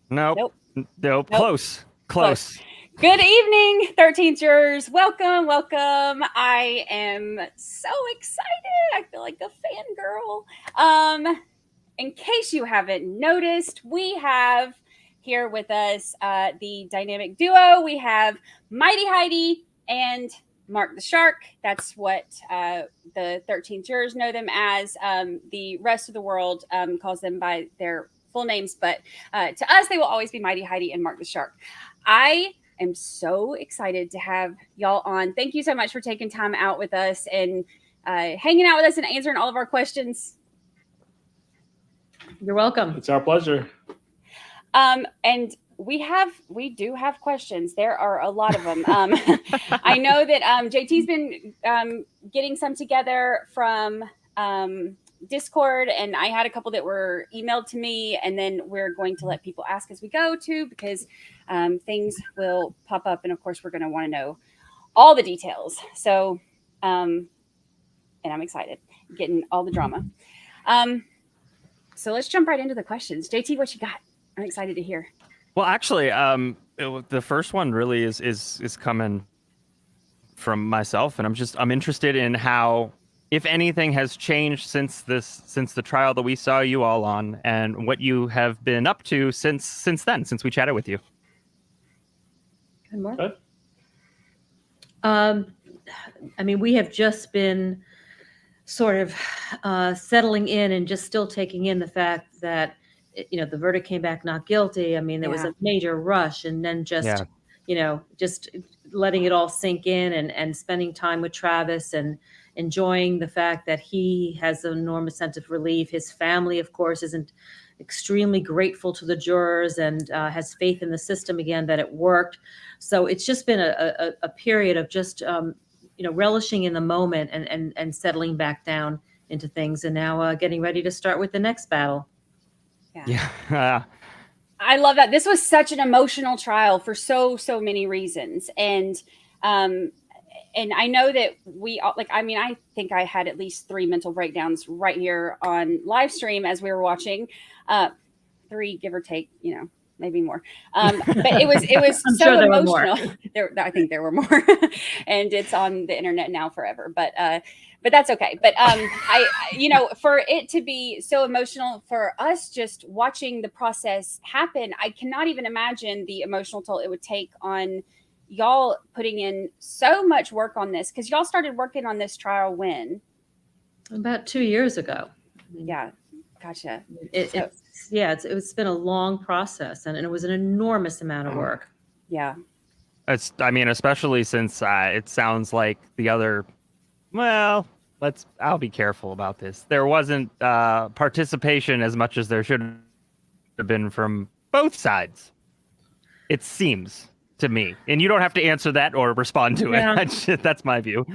Nope. Nope. Nope. Nope. Close. Good evening, 13th Jurors. Welcome. I am so excited. I feel like a fangirl. In case you haven't noticed, we have here with us the dynamic duo. We have Mighty Heidi and Mark the Shark. That's what the 13th Jurors know them as. The rest of the world calls them by their full names, but to us, they will always be Mighty Heidi and Mark the Shark. I am so excited to have y'all on. Thank you so much for taking time out with us and hanging out with us and answering all of our questions. You're welcome. It's our pleasure. And we do have questions. There are a lot of them. I know that JT's been getting some together from Discord, and I had a couple that were emailed to me, and then we're going to let people ask as we go too, because things will pop up, and of course we're going to want to know all the details. So, and I'm excited, getting all the drama. So let's jump right into the questions. JT, what you got? I'm excited to hear. Well, actually, the first one really is coming from myself, and I'm interested in how, if anything, has changed since the trial that we saw you all on, and what you have been up to since then, since we chatted with you. Good morning. I mean, we have just been sort of settling in and just still taking in the fact that, you know, the verdict came back not guilty. I mean, there was a major rush, and then just letting it all sink in and spending time with Travis and enjoying the fact that he has an enormous sense of relief. His family, of course, isn't extremely grateful to the jurors and has faith in the system again that it worked. So it's just been a period of just relishing in the moment and settling back down into things, and now getting ready to start with the next battle. Yeah. I love that. This was such an emotional trial for so many reasons. And I know that we all, I think I had at least 3 mental breakdowns right here on live stream as we were watching. 3, give or take, maybe more. But it was so sure emotional. I think there were more, and it's on the internet now forever. But that's okay. But for it to be so emotional for us, just watching the process happen, I cannot even imagine the emotional toll it would take on y'all putting in so much work on this, because y'all started working on this trial when? About 2 years ago. Yeah, gotcha. It's been a long process, and it was an enormous amount of work. Yeah. Especially since it sounds like the other, I'll be careful about this. There wasn't participation as much as there should have been from both sides, it seems to me. And you don't have to answer that or respond to it. That's my view.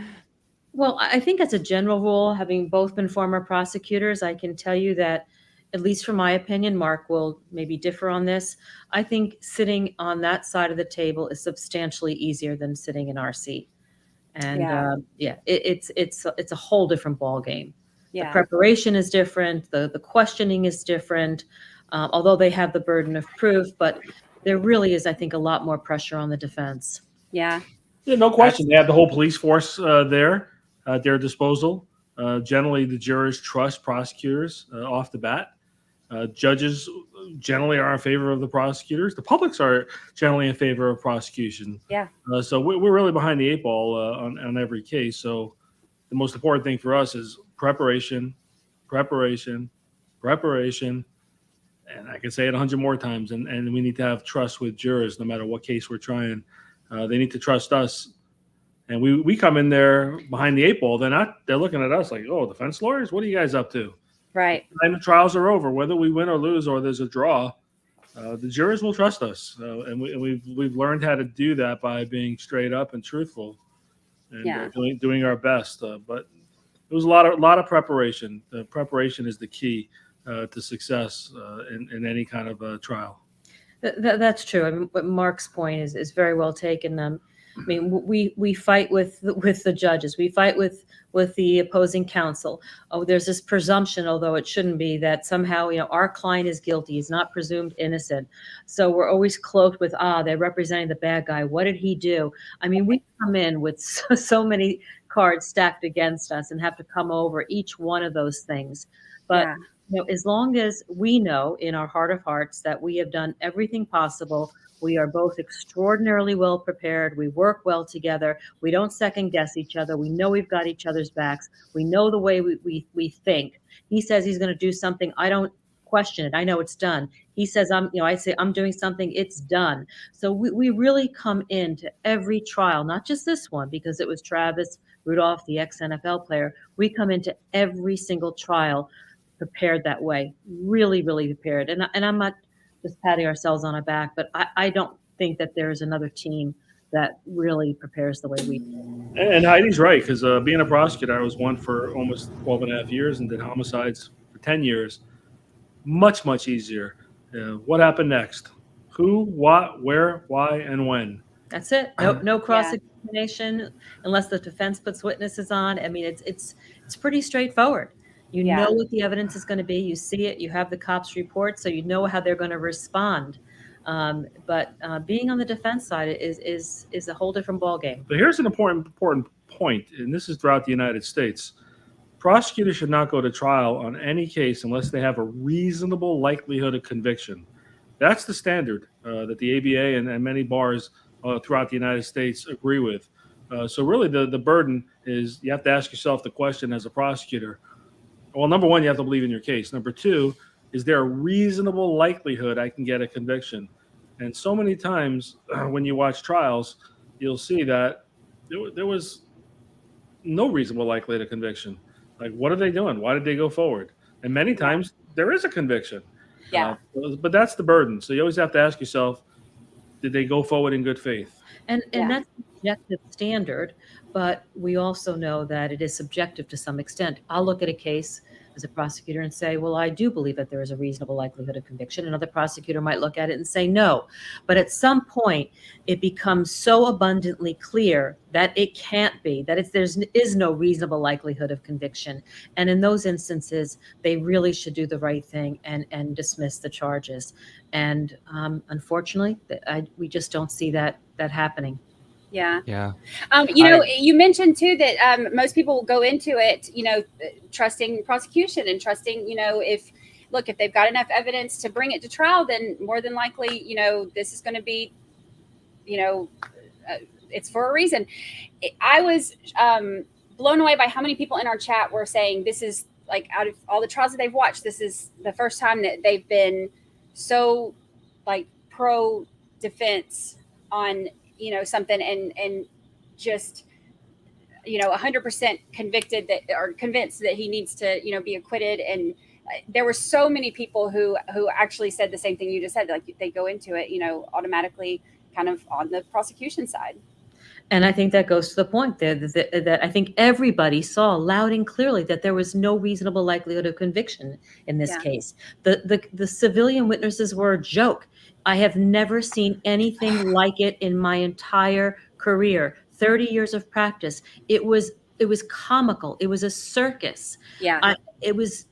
Well, I think as a general rule, having both been former prosecutors, I can tell you that, at least from my opinion, Mark will maybe differ on this, I think sitting on that side of the table is substantially easier than sitting in our seat. And it's a whole different ball game. Yeah. The preparation is different. The questioning is different, although they have the burden of proof. But there really is, I think, a lot more pressure on the defense. Yeah. Yeah, no question. They have the whole police force there at their disposal. Generally, the jurors trust prosecutors off the bat. Judges generally are in favor of the prosecutors. The publics are generally in favor of prosecution. Yeah. So we're really behind the 8 ball on every case. So the most important thing for us is preparation. And I can say it 100 more times. And we need to have trust with jurors, no matter what case we're trying. They need to trust us. And we come in there behind the 8 ball. They're looking at us like, oh, defense lawyers, what are you guys up to? Right. And the trials are over, whether we win or lose or there's a draw. The jurors will trust us, and we've learned how to do that by being straight up and truthful, and doing our best. But it was a lot of preparation. The preparation is the key to success in any kind of trial. That's true. I mean, Mark's point is very well taken. I mean, we fight with the judges. We fight with the opposing counsel. Oh, there's this presumption, although it shouldn't be, that somehow, our client is guilty. He's not presumed innocent. So we're always cloaked with, they're representing the bad guy. What did he do? I mean, we come in with so many cards stacked against us and have to come over each one of those things. But as long as we know in our heart of hearts that we have done everything possible, we are both extraordinarily well prepared. We work well together. We don't second guess each other. We know we've got each other's backs. We know the way we think. He says he's going to do something. I don't question it. I know it's done. He says, I say I'm doing something. It's done. So we really come into every trial, not just this one, because it was Travis Rudolph, the ex-NFL player. We come into every single trial prepared that way, really, really prepared. And I'm not just patting ourselves on our back, but I don't think that there's another team that really prepares the way we do. And Heidi's right, because being a prosecutor, I was one for almost 12 and a half years and did homicides for 10 years. Much, much easier. What happened next? Who, what, where, why, and when? That's it. No cross-examination unless the defense puts witnesses on. I mean, it's pretty straightforward. You know what the evidence is going to be. You see it. You have the cops' report, so you know how they're going to respond. But being on the defense side is a whole different ballgame. But here's an important point, and this is throughout the United States. Prosecutors should not go to trial on any case unless they have a reasonable likelihood of conviction. That's the standard that the ABA and many bars throughout the United States agree with. So really the burden is you have to ask yourself the question as a prosecutor. Well, number one, you have to believe in your case. Number two, is there a reasonable likelihood I can get a conviction? And so many times when you watch trials, you'll see that there was no reasonable likelihood of conviction. Like, what are they doing? Why did they go forward? And many times there is a conviction. Yeah. But that's the burden. So you always have to ask yourself, did they go forward in good faith? And that's an objective standard, but we also know that it is subjective to some extent. I'll look at a case as a prosecutor and say, well, I do believe that there is a reasonable likelihood of conviction. Another prosecutor might look at it and say no. But at some point, it becomes so abundantly clear that it can't be, that there is no reasonable likelihood of conviction. And in those instances, they really should do the right thing and dismiss the charges. And unfortunately, we just don't see that happening. Yeah. You mentioned too that most people will go into it, trusting prosecution and trusting, if they've got enough evidence to bring it to trial, then more than likely, this is going to be, it's for a reason. I was blown away by how many people in our chat were saying this is like out of all the trials that they've watched, this is the first time that they've been so like pro defense on something and just 100% convicted that or convinced that he needs to be acquitted. And there were so many people who actually said the same thing you just said, like they go into it automatically kind of on the prosecution side. And I think that goes to the point that I think everybody saw loud and clearly that there was no reasonable likelihood of conviction in this case. The civilian witnesses were a joke. I have never seen anything like it in my entire career, 30 years of practice. It was comical. It was a circus. Yeah. It was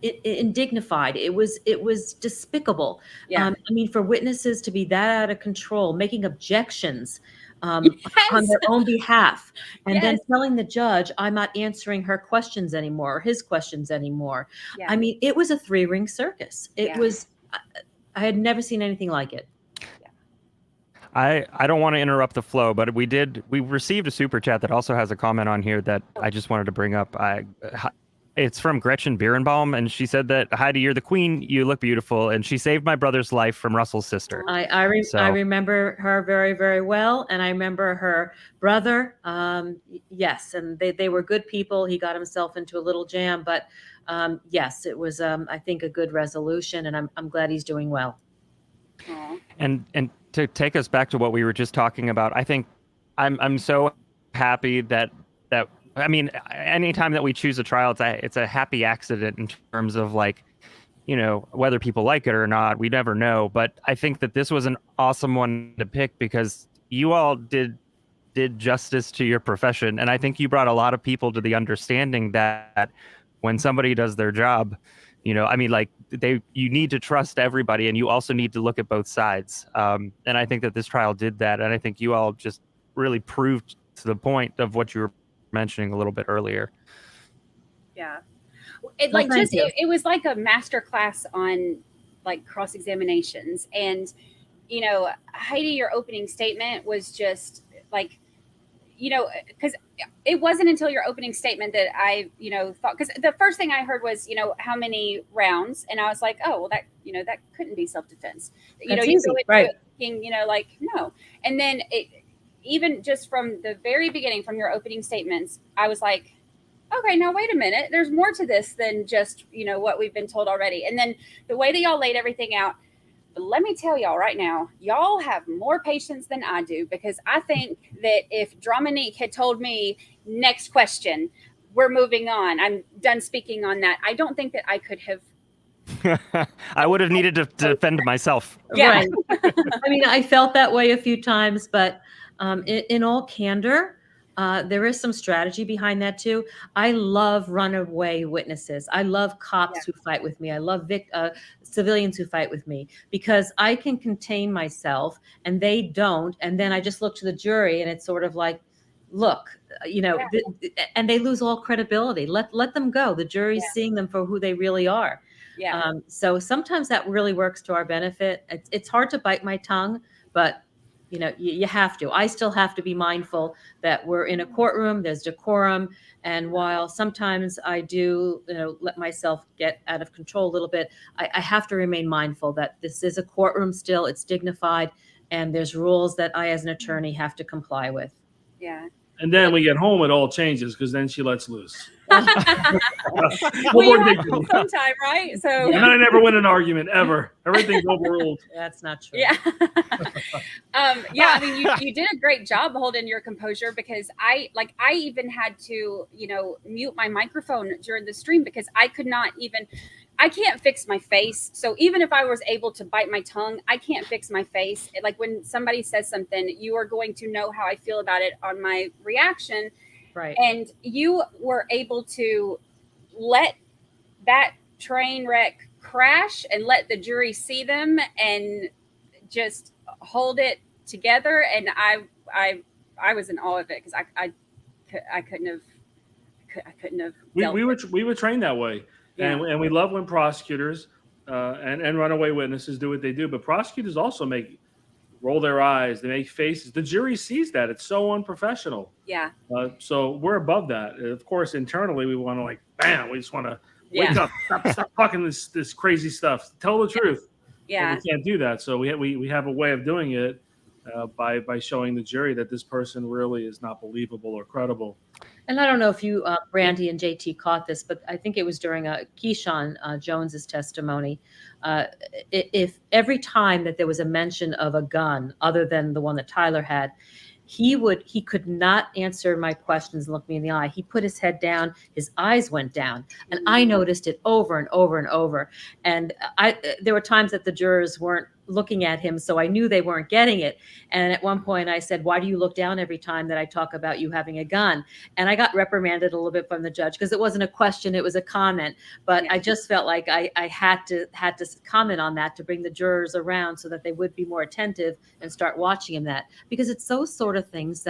indignified. It was despicable. Yeah. For witnesses to be that out of control, making objections on their own behalf, and then telling the judge, I'm not answering her questions anymore, or his questions anymore. Yeah. It was a 3-ring circus. It was, I had never seen anything like it. I don't want to interrupt the flow, but we received a super chat that also has a comment on here that I just wanted to bring up. It's from Gretchen Bierenbaum, and she said that, Heidi, you're the queen, you look beautiful, and she saved my brother's life from Russell's sister. I remember her very, very well, and I remember her brother. Yes, and they were good people. He got himself into a little jam, but yes, it was, I think, a good resolution, and I'm glad he's doing well. And to take us back to what we were just talking about, I think I'm so happy that anytime that we choose a trial, it's a happy accident in terms of whether people like it or not, we never know. But I think that this was an awesome one to pick because you all did justice to your profession, and I think you brought a lot of people to the understanding that when somebody does their job, I mean, like you need to trust everybody, and you also need to look at both sides. And I think that this trial did that, and I think you all just really proved to the point of what you were mentioning a little bit earlier. Yeah. Well, thank you. It was like a master class on like cross examinations, and Heidi, your opening statement was just like, because it wasn't until your opening statement that I thought, because the first thing I heard was how many rounds, and I was like, oh well, that that couldn't be self-defense. That's You easy, go into right? it thinking, like no, and then even just from the very beginning, from your opening statements, I was like, okay, now wait a minute. There's more to this than just, what we've been told already. And then the way that y'all laid everything out, but let me tell y'all right now, y'all have more patience than I do, because I think that if Dominique had told me, next question, we're moving on, I'm done speaking on that, I don't think that I could have. I would have needed to defend myself. Yeah. Right. I mean, I felt that way a few times, but in all candor, there is some strategy behind that too. I love runaway witnesses. I love cops who fight with me. I love civilians who fight with me, because I can contain myself and they don't. And then I just look to the jury and it's sort of like, look, and they lose all credibility. Let them go. The jury's seeing them for who they really are. Yeah. So sometimes that really works to our benefit. It's hard to bite my tongue, but you have to. I still have to be mindful that we're in a courtroom, there's decorum. And while sometimes I do, let myself get out of control a little bit, I have to remain mindful that this is a courtroom still, it's dignified, and there's rules that I, as an attorney, have to comply with. Yeah. And then we get home, it all changes, because then she lets loose. We have sometime, right? So, and I never win an argument ever. Everything's overruled. That's not true. Yeah. Yeah. I mean, you did a great job holding your composure, because I even had to, mute my microphone during the stream, because I can't fix my face. So even if I was able to bite my tongue, I can't fix my face. Like when somebody says something, you are going to know how I feel about it on my reaction. Right. And you were able to let that train wreck crash and let the jury see them and just hold it together. And I was in awe of it, because I couldn't have. We were trained that way. Yeah. And we love when prosecutors and runaway witnesses do what they do, but prosecutors also roll their eyes, they make faces. The jury sees that. It's so unprofessional. Yeah. So we're above that. Of course, internally we want to bam, we just want to wake up, stop talking this crazy stuff. Tell the truth. Yeah. But we can't do that. So we have a way of doing it by showing the jury that this person really is not believable or credible. And I don't know if you, Brandi and JT, caught this, but I think it was during Keyshawn Jones's testimony. If every time that there was a mention of a gun other than the one that Tyler had, he could not answer my questions and look me in the eye. He put his head down, his eyes went down, and I noticed it over and over and over. And there were times that the jurors weren't looking at him, so I knew they weren't getting it. And at one point I said, why do you look down every time that I talk about you having a gun? And I got reprimanded a little bit from the judge, because it wasn't a question, it was a comment. But I just felt like I had to comment on that to bring the jurors around so that they would be more attentive and start watching him that. Because it's those sort of things,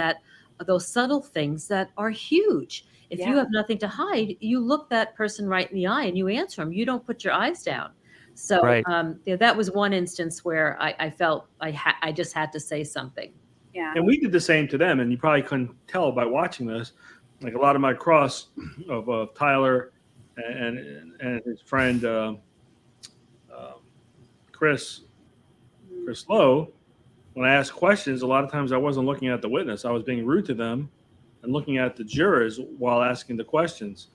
those subtle things that are huge. If you have nothing to hide, you look that person right in the eye and you answer them. You don't put your eyes down. So right. That was one instance where I felt I just had to say something. Yeah. And we did the same to them, and you probably couldn't tell by watching this. Like a lot of my cross of Tyler and his friend Chris Lowe, when I asked questions, a lot of times I wasn't looking at the witness. I was being rude to them and looking at the jurors while asking the questions.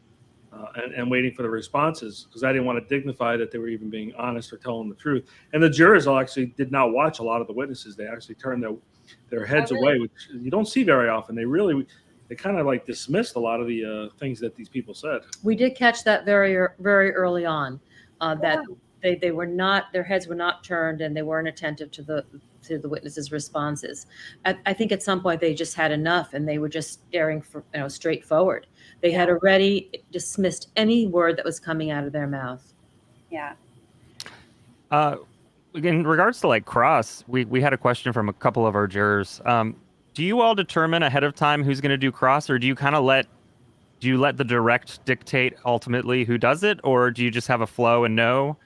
And waiting for the responses, because I didn't want to dignify that they were even being honest or telling the truth. And the jurors actually did not watch a lot of the witnesses. They actually turned their heads away, which you don't see very often. They kind of dismissed a lot of the things that these people said. We did catch that very, very early on, that they were not, their heads were not turned, and they weren't attentive to to the witnesses' responses. I think at some point they just had enough, and they were just staring for, straight forward. They had already dismissed any word that was coming out of their mouth. Yeah. In regards to like cross, we had a question from a couple of our jurors. Do you all determine ahead of time who's going to do cross, or do you kind of let the direct dictate ultimately who does it, or do you just have a flow and know?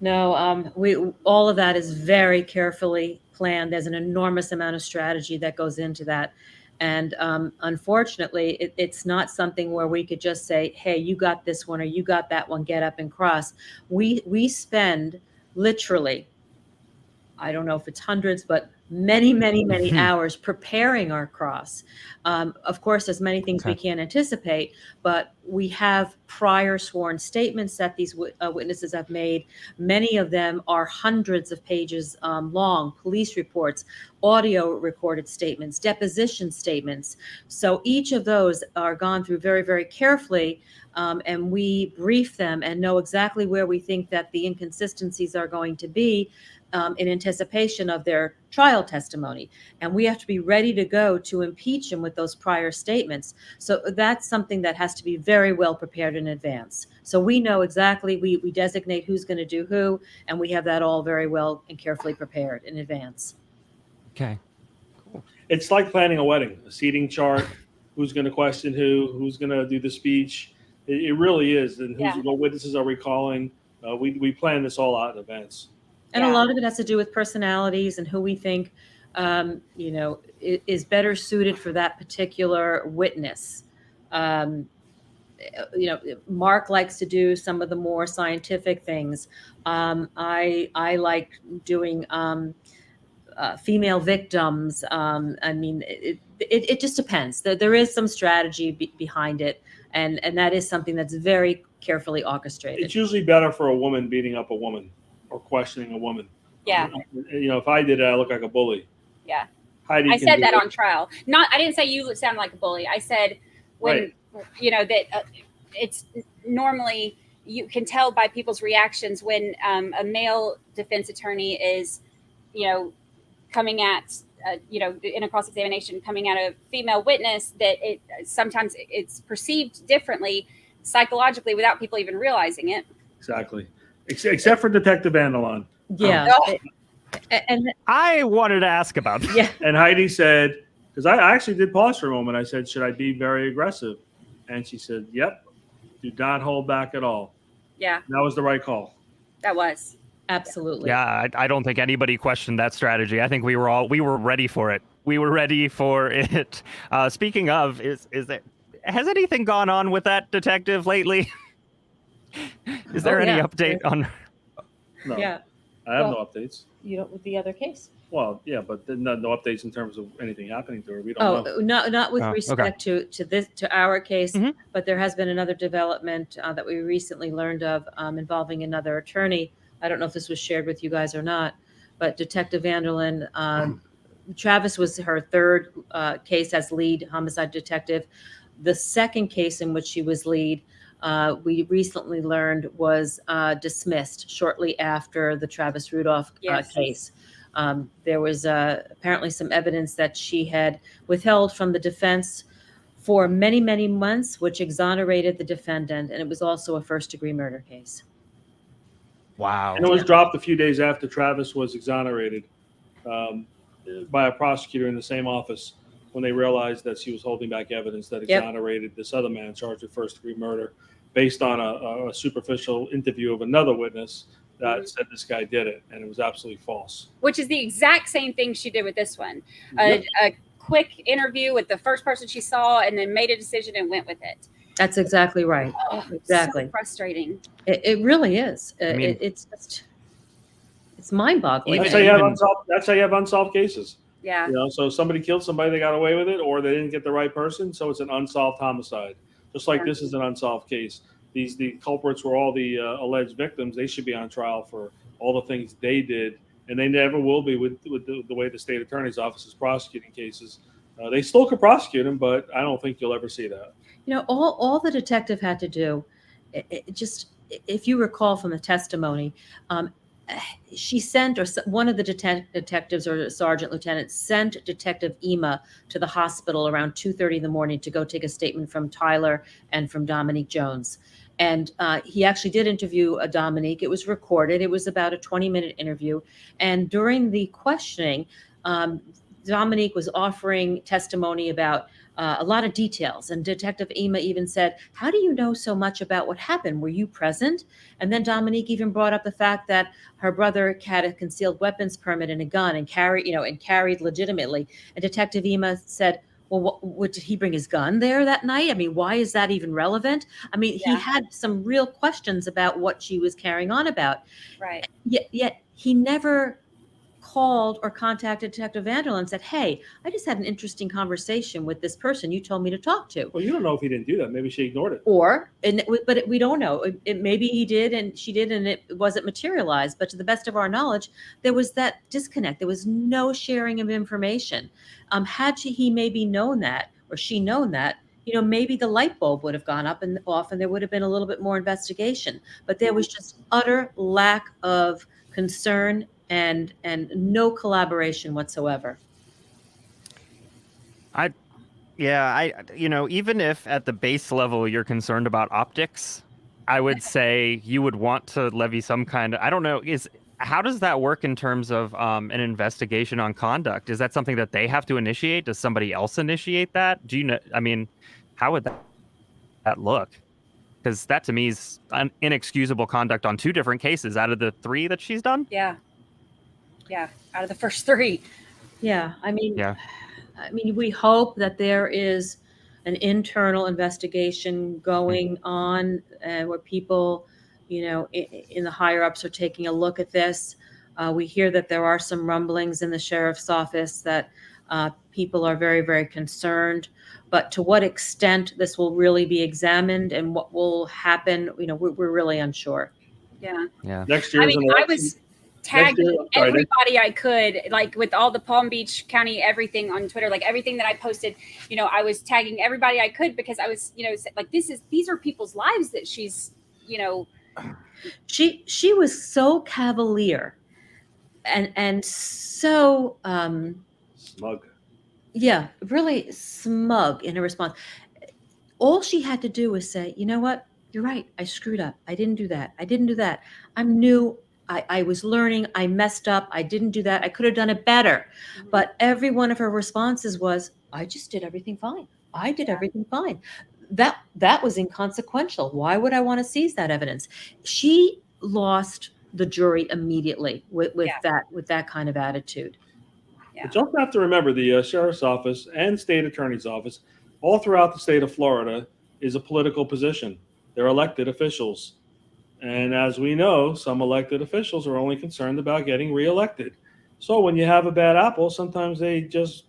No, we all of that is very carefully planned. There's an enormous amount of strategy that goes into that. And unfortunately, it's not something where we could just say, hey, you got this one or you got that one, get up and cross. We spend literally, I don't know if it's hundreds, but many hours preparing our cross. Of course, there's many things we can't anticipate, but we have prior sworn statements that these witnesses have made. Many of them are hundreds of pages long, police reports, audio recorded statements, deposition statements. So each of those are gone through very, very carefully, and we brief them and know exactly where we think that the inconsistencies are going to be, in anticipation of their trial testimony. And we have to be ready to go to impeach them with those prior statements. So that's something that has to be very well prepared in advance. So we know exactly, we designate who's going to do who, and we have that all very well and carefully prepared in advance. Okay. It's like planning a wedding, a seating chart, who's going to question who's going to do the speech. It really is. And what witnesses are we calling? We plan this all out in advance. And a lot of it has to do with personalities and who we think, is better suited for that particular witness. Marc likes to do some of the more scientific things. I like doing female victims. It just depends. There is some strategy behind it, and that is something that's very carefully orchestrated. It's usually better for a woman beating up a woman or questioning a woman. Yeah. If I did it, I look like a bully. Yeah. Heidi I said that on trial. I didn't say you sound like a bully. I said when, that it's normally, you can tell by people's reactions when a male defense attorney is, coming at, in a cross-examination, coming at a female witness, that sometimes it's perceived differently psychologically without people even realizing it. Exactly. Except for Detective Andalon. Yeah. And I wanted to ask about that. Yeah. And Heidi said, because I actually did pause for a moment. I said, should I be very aggressive? And she said, yep. Do not hold back at all. Yeah. That was the right call. That was. Absolutely. Yeah, I don't think anybody questioned that strategy. I think we were ready for it. We were ready for it. Speaking of, has anything gone on with that detective lately? Is there any update on? No. Yeah. I have no updates. You don't with the other case? Well, yeah, but no updates in terms of anything happening to her. We don't know. Not with respect to our case, but there has been another development that we recently learned of involving another attorney. I don't know if this was shared with you guys or not, but Detective Vanderlyn, Travis was her third case as lead homicide detective. The second case in which she was lead, we recently learned was dismissed shortly after the Travis Rudolph case. There was apparently some evidence that she had withheld from the defense for many, many months, which exonerated the defendant. And it was also a first-degree murder case. Wow. And it was dropped a few days after Travis was exonerated by a prosecutor in the same office when they realized that she was holding back evidence that exonerated this other man charged with first-degree murder based on a superficial interview of another witness that said this guy did it, and it was absolutely false. Which is the exact same thing she did with this one. Yep. A quick interview with the first person she saw and then made a decision and went with it. That's exactly right. Exactly. So frustrating. It really is. It's mind-boggling. That's how you have unsolved cases. Yeah. So somebody killed somebody, they got away with it, or they didn't get the right person, so it's an unsolved homicide. Just like this is an unsolved case. The culprits were all the alleged victims. They should be on trial for all the things they did, and they never will be with the way the state attorney's office is prosecuting cases. They still could prosecute them, but I don't think you'll ever see that. All the detective had to do, just if you recall from the testimony, she sent, or one of the detectives or sergeant lieutenant sent Detective Ema to the hospital around 2:30 in the morning to go take a statement from Tyler and from Dominique Jones. And he actually did interview Dominique. It was recorded. It was about a 20-minute interview. And during the questioning, Dominique was offering testimony about a lot of details. And Detective Ema even said, "How do you know so much about what happened? Were you present?" And then Dominique even brought up the fact that her brother had a concealed weapons permit and a gun and carried legitimately. And Detective Ema said, "Well, what did he bring his gun there that night? I mean, why is that even relevant?" I mean, he had some real questions about what she was carrying on about. Right. Yet he never called or contacted Detective Vanderlyn and said, "Hey, I just had an interesting conversation with this person you told me to talk to." Well, you don't know if he didn't do that. Maybe she ignored it. But we don't know. Maybe he did and she did, and it wasn't materialized. But to the best of our knowledge, there was that disconnect. There was no sharing of information. Had he maybe known that, or she known that, maybe the light bulb would have gone up and off, and there would have been a little bit more investigation. But there was just utter lack of concern and no collaboration whatsoever. Even if at the base level you're concerned about optics, I would say you would want to levy some kind of, I don't know, how does that work in terms of an investigation on conduct? Is that something that they have to initiate? Does somebody else initiate that? Do you know? I mean, how would that look? Because that to me is inexcusable conduct on 2 different cases out of the 3 that she's done. Yeah. Out of the first 3. Yeah. I mean, we hope that there is an internal investigation going on where people, in the higher ups are taking a look at this. We hear that there are some rumblings in the sheriff's office that people are very, very concerned. But to what extent this will really be examined and what will happen, we're really unsure. Yeah. Next year, I was tagging everybody I could, like with all the Palm Beach County everything on Twitter, like everything that I posted, I was tagging everybody I could because I was, like these are people's lives that she's, She was so cavalier and so smug. Yeah, really smug in her response. All she had to do was say, "You know what? You're right. I screwed up. I didn't do that. I didn't do that. I'm new. I was learning. I messed up. I didn't do that. I could have done it better." Mhm. But every one of her responses was, "I just did everything fine. I did everything fine." That was inconsequential. Why would I want to seize that evidence? She lost the jury immediately with that kind of attitude. Yeah. But you also have to remember the sheriff's office and state attorney's office, all throughout the state of Florida, is a political position. They're elected officials. And as we know, some elected officials are only concerned about getting reelected. So when you have a bad apple, sometimes they just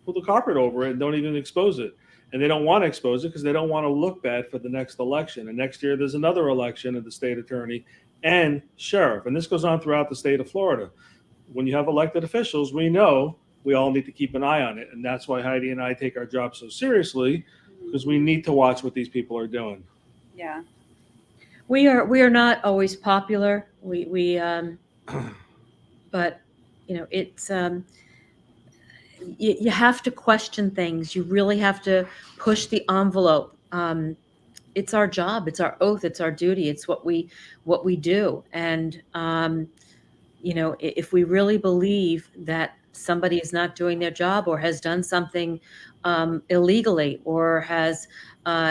pull the carpet over it and don't even expose it. And they don't want to expose it because they don't want to look bad for the next election. And next year, there's another election of the state attorney and sheriff. And this goes on throughout the state of Florida. When you have elected officials, we know we all need to keep an eye on it. And that's why Heidi and I take our job so seriously, because we need to watch what these people are doing. Yeah. We are not always popular. But it's you have to question things. You really have to push the envelope. It's our job. It's our oath. It's our duty. It's what we do. And if we really believe that somebody is not doing their job or has done something illegally or has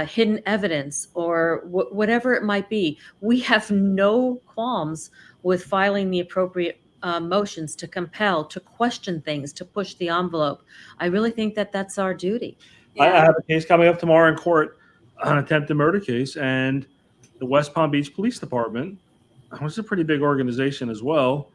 hidden evidence or whatever it might be, we have no qualms with filing the appropriate motions to compel, to question things, to push the envelope. I really think that that's our duty. Yeah. I have a case coming up tomorrow in court, an attempted murder case, and the West Palm Beach Police Department, which is a pretty big organization as well,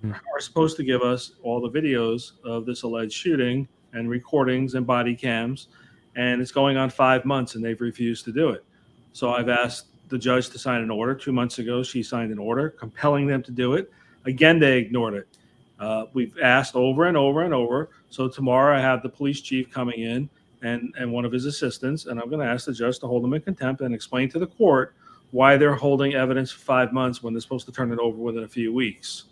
are supposed to give us all the videos of this alleged shooting and recordings and body cams, and it's going on 5 months, and they've refused to do it. So I've asked the judge to sign an order. 2 months ago, she signed an order compelling them to do it. Again, they ignored it. We've asked over and over and over. So tomorrow I have the police chief coming in and one of his assistants, and I'm going to ask the judge to hold them in contempt and explain to the court why they're holding evidence for 5 months when they're supposed to turn it over within a few weeks.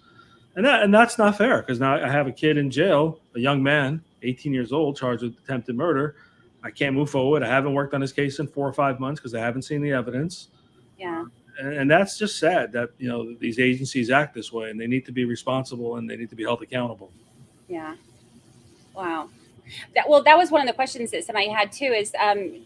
And that's not fair, because now I have a kid in jail, a young man, 18 years old, charged with attempted murder. I can't move forward. I haven't worked on his case in 4 or 5 months because I haven't seen the evidence. Yeah. And that's just sad that, these agencies act this way, and they need to be responsible and they need to be held accountable. Yeah. Wow. That was one of the questions that somebody had too, is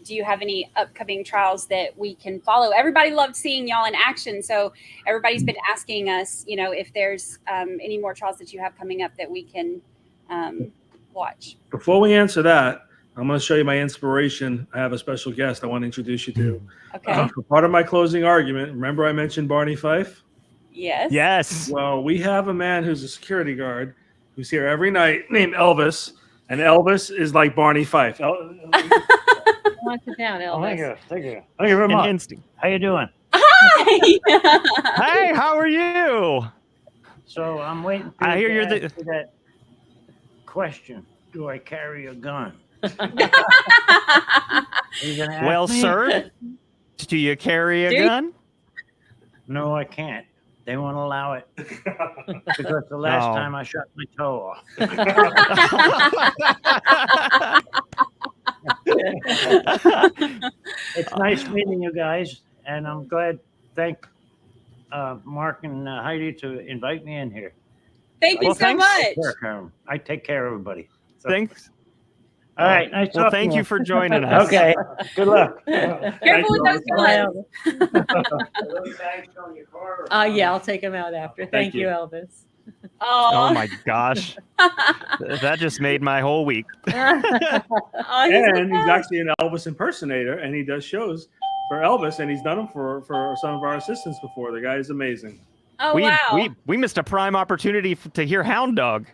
do you have any upcoming trials that we can follow? Everybody loved seeing y'all in action. So everybody's been asking us, if there's any more trials that you have coming up that we can watch. Before we answer that, I'm going to show you my inspiration. I have a special guest I want to introduce you to. Okay. For part of my closing argument, remember I mentioned Barney Fife? Yes. Yes. Well, we have a man who's a security guard who's here every night named Elvis, and Elvis is like Barney Fife. Come on, sit down, Elvis. Thank you. Thank you very An much. instinct. How you doing? Hi. Hey, how are you? So I'm waiting for I you hear to you're the- answer that question. Do I carry a gun? Are you gonna ask Well, me? sir, do you carry a Do you- gun? No, I can't. They won't allow it because the last No. time I shot my toe off. It's nice meeting you guys, and I'm glad. Thank Mark and Heidi to invite me in here. Thank you Well, so thanks. much. I take care of everybody. So, Thanks. all right. Nice Well, talking thank to you for joining us. Okay. Good luck. Careful with those guns. Yeah, I'll take him out after. Thank you, you. Elvis. Oh my gosh. That just made my whole week. Oh, he's And the he's best. actually an Elvis impersonator, and he does shows for Elvis, and he's done them for some of our assistants before. The guy is amazing. Oh, we, wow. we missed a prime opportunity to hear Hound Dog.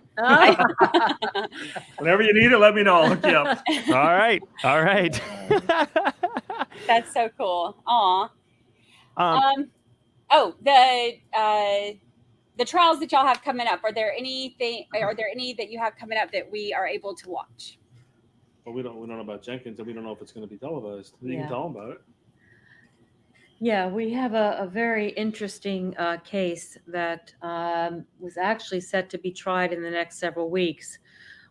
Whenever you need it, let me know. I'll hook you up. All right. All right. That's so cool. Aw. Um, The trials that y'all have coming up, are there any that you have coming up that we are able to watch? Well, we don't know about Jenkins, and we don't know if it's going to be televised. You Yeah. can tell them about it. Yeah, we have a very interesting case that was actually set to be tried in the next several weeks.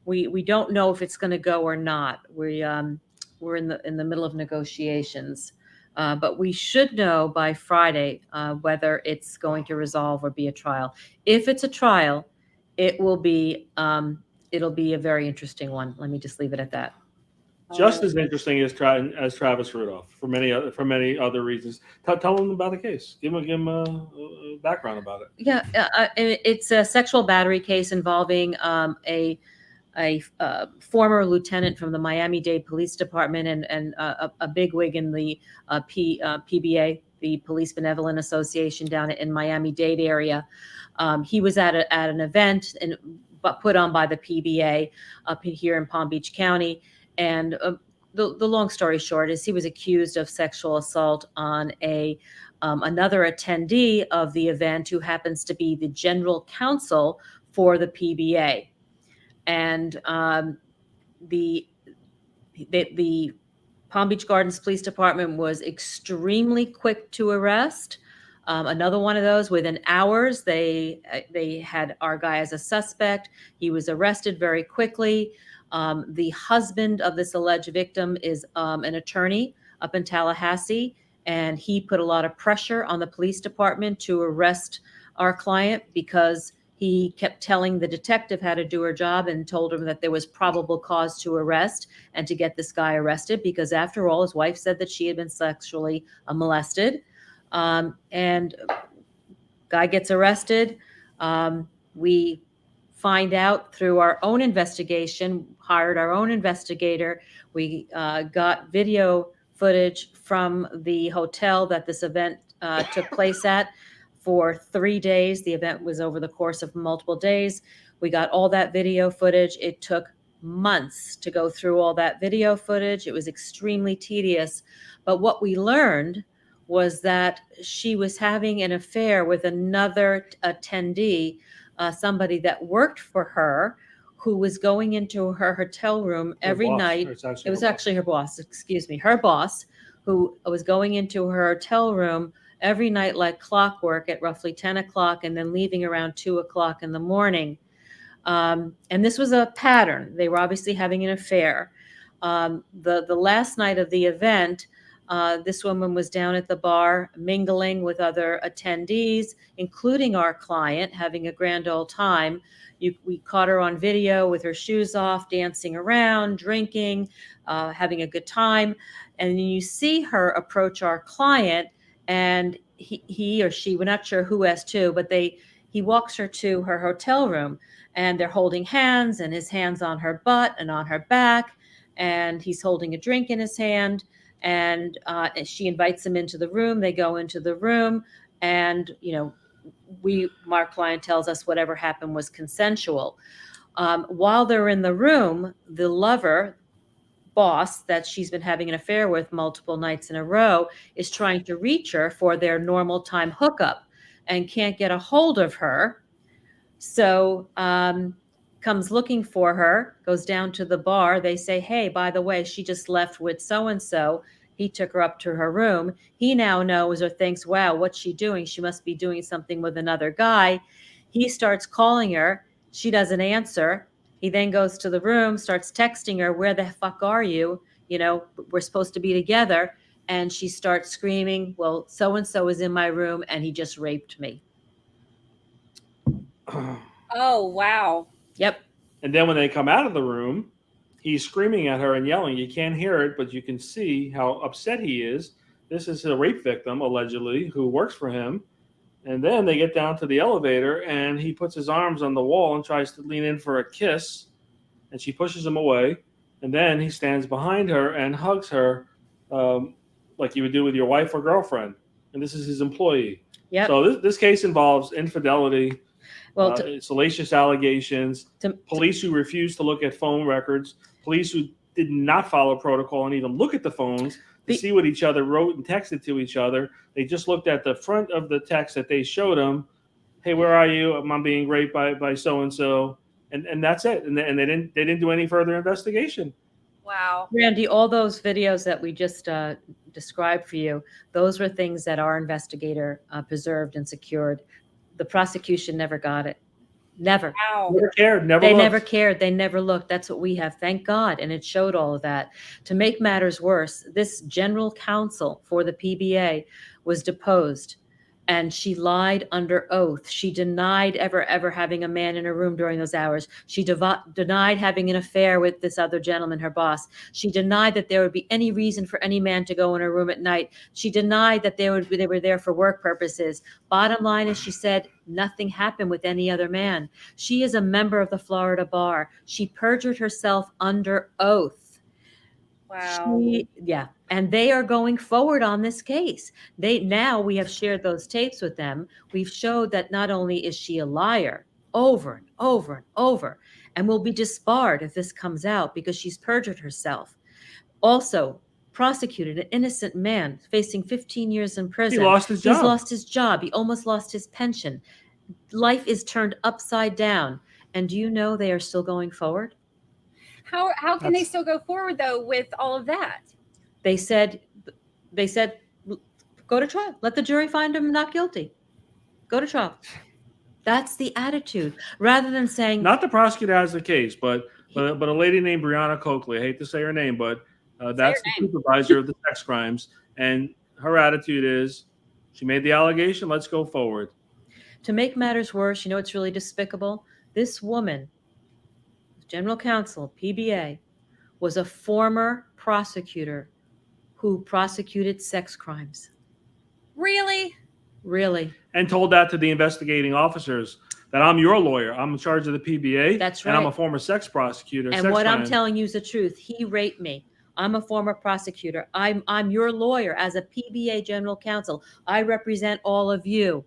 We don't know if it's going to go or not. We're in the middle of negotiations, but we should know by Friday whether it's going to resolve or be a trial. If it's a trial, it'll be a very interesting one. Let me just leave it at that. Just as interesting as Travis Rudolph for many other reasons. Tell them about the case. Give him a background about it. Yeah, it's a sexual battery case involving a former lieutenant from the Miami-Dade Police Department and a bigwig in the PBA, the Police Benevolent Association down in Miami-Dade area. He was at an event put on by the PBA up here in Palm Beach County. And the long story short is he was accused of sexual assault on another attendee of the event who happens to be the general counsel for the PBA. And the Palm Beach Gardens Police Department was extremely quick to arrest. Another one of those, within hours, they had our guy as a suspect. He was arrested very quickly. The husband of this alleged victim is an attorney up in Tallahassee, and he put a lot of pressure on the police department to arrest our client because he kept telling the detective how to do her job and told him that there was probable cause to arrest and to get this guy arrested because, after all, his wife said that she had been sexually molested. And guy gets arrested. We find out through our own investigation, hired our own investigator. We got video footage from the hotel that this event took place at for 3 days. The event was over the course of multiple days. We got all that video footage. It took months to go through all that video footage. It was extremely tedious. But what we learned was that she was having an affair with another attendee, somebody that worked for her, who was going into her hotel room every night. It was actually her boss, excuse me, her boss, who was going into her hotel room every night like clockwork at roughly 10 o'clock and then leaving around 2 o'clock in the morning. And this was a pattern. They were obviously having an affair. The last night of the event, this woman was down at the bar mingling with other attendees, including our client, having a grand old time. We caught her on video with her shoes off, dancing around, drinking, having a good time. And then you see her approach our client, and he or she, we're not sure who as to, but he walks her to her hotel room, and they're holding hands, and his hand's on her butt and on her back, and he's holding a drink in his hand. And she invites him into the room. They go into the room, and our client tells us whatever happened was consensual. While they're in the room, the lover, boss that she's been having an affair with multiple nights in a row, is trying to reach her for their normal time hookup and can't get a hold of her. So comes looking for her, goes down to the bar. They say, hey, by the way, she just left with so-and-so. He took her up to her room. He now knows or thinks, wow, what's she doing? She must be doing something with another guy. He starts calling her. She doesn't answer. He then goes to the room, starts texting her, where the fuck are you? We're supposed to be together. And she starts screaming, well, so-and-so is in my room and he just raped me. Oh, wow. Yep. And then when they come out of the room, he's screaming at her and yelling. You can't hear it, but you can see how upset he is. This is a rape victim, allegedly, who works for him. And then they get down to the elevator, and he puts his arms on the wall and tries to lean in for a kiss. And she pushes him away. And then he stands behind her and hugs her like you would do with your wife or girlfriend. And this is his employee. Yep. So this case involves infidelity, Well, salacious allegations, police who refused to look at phone records, police who did not follow protocol and even look at the phones to see what each other wrote and texted to each other. They just looked at the front of the text that they showed them. Hey, where are you? I'm being raped by so-and-so. And that's it. And they didn't do any further investigation. Wow. Brandi, all those videos that we just described for you, those were things that our investigator preserved and secured. The prosecution never got it. Never. Wow. Never cared. Never cared. They never looked. That's what we have. Thank God. And it showed all of that. To make matters worse, this general counsel for the PBA was deposed, and she lied under oath. She denied ever having a man in her room during those hours. She denied having an affair with this other gentleman, her boss. She denied that there would be any reason for any man to go in her room at night. She denied that they were there for work purposes. Bottom line is, she said nothing happened with any other man. She is a member of the Florida bar. She perjured herself under oath. Wow. And they are going forward on this case. We have shared those tapes with them. We've showed that not only is she a liar over and over and over, and will be disbarred if this comes out because she's perjured herself. Also prosecuted an innocent man facing 15 years in prison. He lost his job. He's lost his job. He almost lost his pension. Life is turned upside down. And do you know they are still going forward? How can they still go forward, though, with all of that? They said, go to trial. Let the jury find him not guilty. Go to trial. That's the attitude. Rather than saying, not the prosecutor has the case, but a lady named Brianna Coakley. I hate to say her name, but that's the supervisor of the sex crimes. And her attitude is, she made the allegation. Let's go forward. To make matters worse, it's really despicable. This woman, general counsel, PBA, was a former prosecutor who prosecuted sex crimes. Really? Really. And told that to the investigating officers, that I'm your lawyer. I'm in charge of the PBA. That's right. And I'm a former sex prosecutor. And what I'm telling you is the truth. He raped me. I'm a former prosecutor. I'm your lawyer as a PBA general counsel. I represent all of you.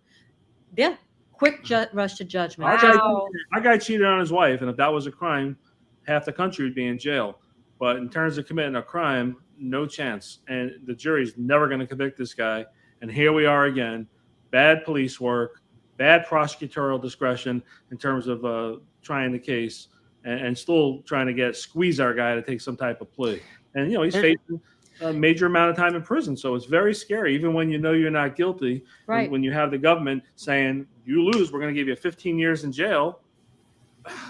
Yeah. Quick rush to judgment. Our guy cheated on his wife, and if that was a crime, half the country would be in jail. But in terms of committing a crime, no chance. And the jury's never going to convict this guy. And here we are again. Bad police work, bad prosecutorial discretion in terms of trying the case, and still trying to squeeze our guy to take some type of plea. And he's facing a major amount of time in prison. So it's very scary, even when you know you're not guilty. Right. When you have the government saying, you lose, we're going to give you 15 years in jail.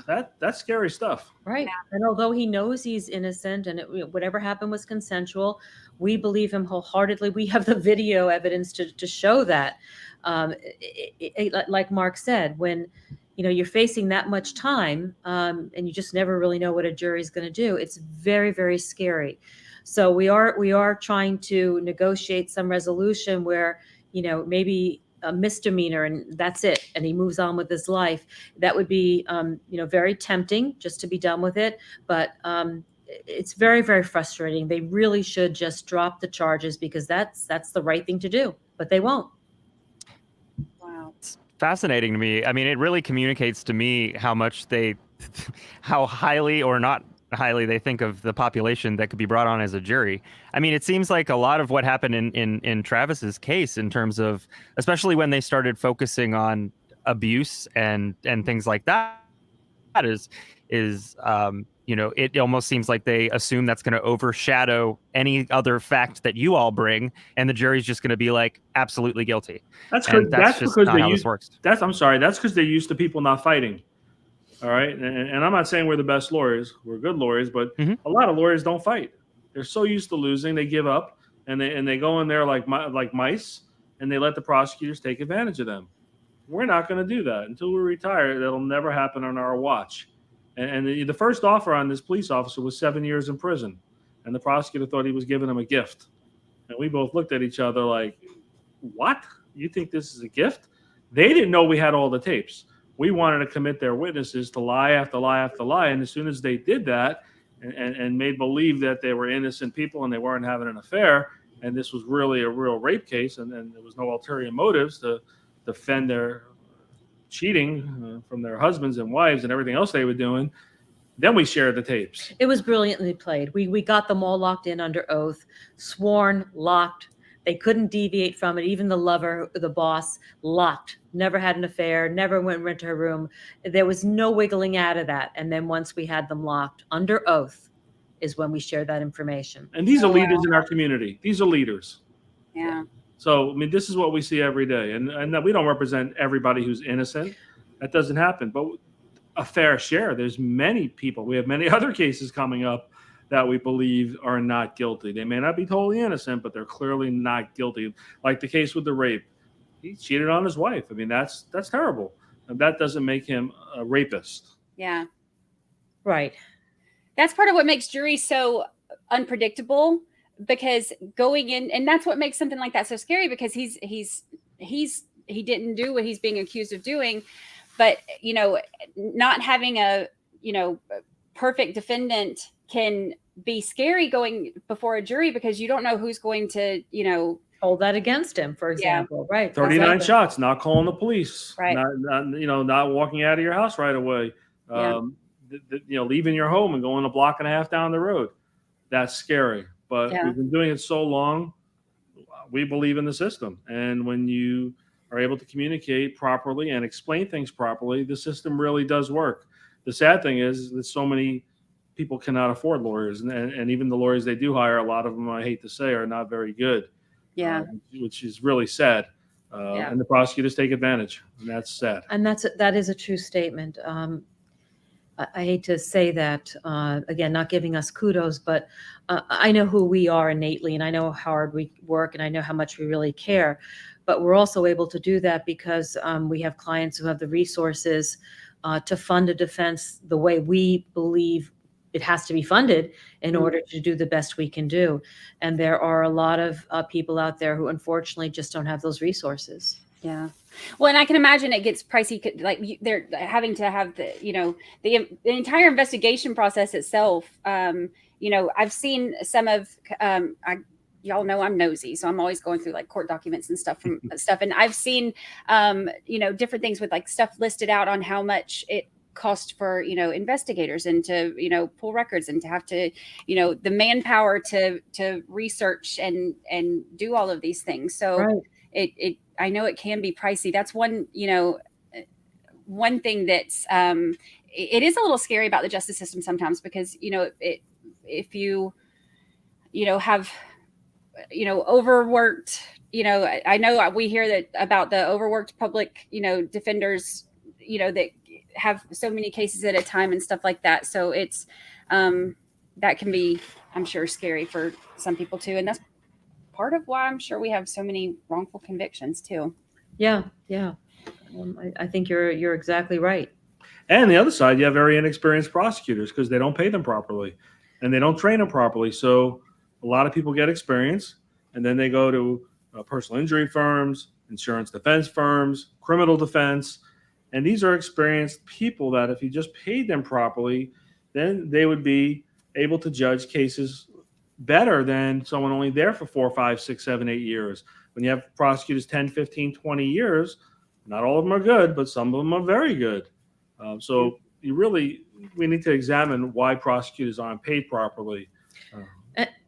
That's scary stuff. Right. And although he knows he's innocent and whatever happened was consensual, we believe him wholeheartedly. We have the video evidence to show that. Like Mark said, when you're facing that much time and you just never really know what a jury's going to do, it's very, very scary. So we are trying to negotiate some resolution where maybe a misdemeanor and that's it, and he moves on with his life. That would be very tempting just to be done with it, but it's very, very frustrating. They really should just drop the charges because that's the right thing to do, but they won't. Wow. It's fascinating to me. I mean, it really communicates to me how much how highly or not highly they think of the population that could be brought on as a jury. I mean, it seems like a lot of what happened in Travis's case, in terms of, especially when they started focusing on abuse and things like that, is it almost seems like they assume that's going to overshadow any other fact that you all bring, and the jury's just going to be like absolutely guilty. That's And because just they not how use, this works. that's because they're used to people not fighting. All right. And I'm not saying we're the best lawyers. We're good lawyers, but a lot of lawyers don't fight. They're so used to losing, they give up, and they go in there like mice, and they let the prosecutors take advantage of them. We're not going to do that until we retire. That'll never happen on our watch. And the first offer on this police officer was 7 years in prison, and the prosecutor thought he was giving him a gift. And we both looked at each other like, what? You think this is a gift? They didn't know we had all the tapes. We wanted to commit their witnesses to lie after lie after lie. And as soon as they did that and made believe that they were innocent people and they weren't having an affair, and this was really a real rape case, and there was no ulterior motives to defend their cheating from their husbands and wives and everything else they were doing, then we shared the tapes. It was brilliantly played. We got them all locked in under oath, sworn, locked. They couldn't deviate from it. Even the lover, the boss, locked, never had an affair, never went to her room. There was no wiggling out of that. And then once we had them locked under oath is when we shared that information. And these are leaders in our community. These are leaders. Yeah. So, I mean, this is what we see every day. And we don't represent everybody who's innocent. That doesn't happen. But a fair share, there's many people. We have many other cases coming up that we believe are not guilty. They may not be totally innocent, but they're clearly not guilty. Like the case with the rape. He cheated on his wife. I mean, that's terrible. And that doesn't make him a rapist. Yeah. Right. That's part of what makes juries so unpredictable, because going in, and that's what makes something like that so scary, because he didn't do what he's being accused of doing. But, not having a perfect defendant can be scary going before a jury, because you don't know who's going to, hold that against him, for example. Yeah. Right. 39 exactly. shots, not calling the police, right. not walking out of your house right away. Leaving your home and going a block and a half down the road. That's scary. But we've been doing it so long, we believe in the system. And when you are able to communicate properly and explain things properly, the system really does work. The sad thing is that so many people cannot afford lawyers. And even the lawyers they do hire, a lot of them, I hate to say, are not very good. Yeah. Which is really sad. And the prosecutors take advantage. And that's sad. And that is a true statement. I hate to say that, again, not giving us kudos, but I know who we are innately, and I know how hard we work, and I know how much we really care. But we're also able to do that because we have clients who have the resources to fund a defense the way we believe it has to be funded in order to do the best we can do. And there are a lot of people out there who unfortunately just don't have those resources. Yeah. Well, and I can imagine it gets pricey. Like they're having to have the entire investigation process itself. I've seen some of, y'all know I'm nosy, so I'm always going through like court documents and stuff and I've seen, different things with like stuff listed out on how much it cost for, investigators and to, pull records and to have to, the manpower to research and do all of these things. So right. I know it can be pricey. That's one thing that's, it is a little scary about the justice system sometimes, because, if you, have overworked. I know we hear that about the overworked public, defenders, that have so many cases at a time and stuff like that. So it's that can be, I'm sure, scary for some people too, and that's part of why I'm sure we have so many wrongful convictions too. Yeah. I think you're exactly right. And the other side, you have very inexperienced prosecutors because they don't pay them properly and they don't train them properly. So a lot of people get experience and then they go to personal injury firms, insurance defense firms, criminal defense. And these are experienced people that if you just paid them properly, then they would be able to judge cases better than someone only there for 4, 5, 6, 7, 8 years. When you have prosecutors 10, 15, 20 years, not all of them are good, but some of them are very good. So we need to examine why prosecutors aren't paid properly.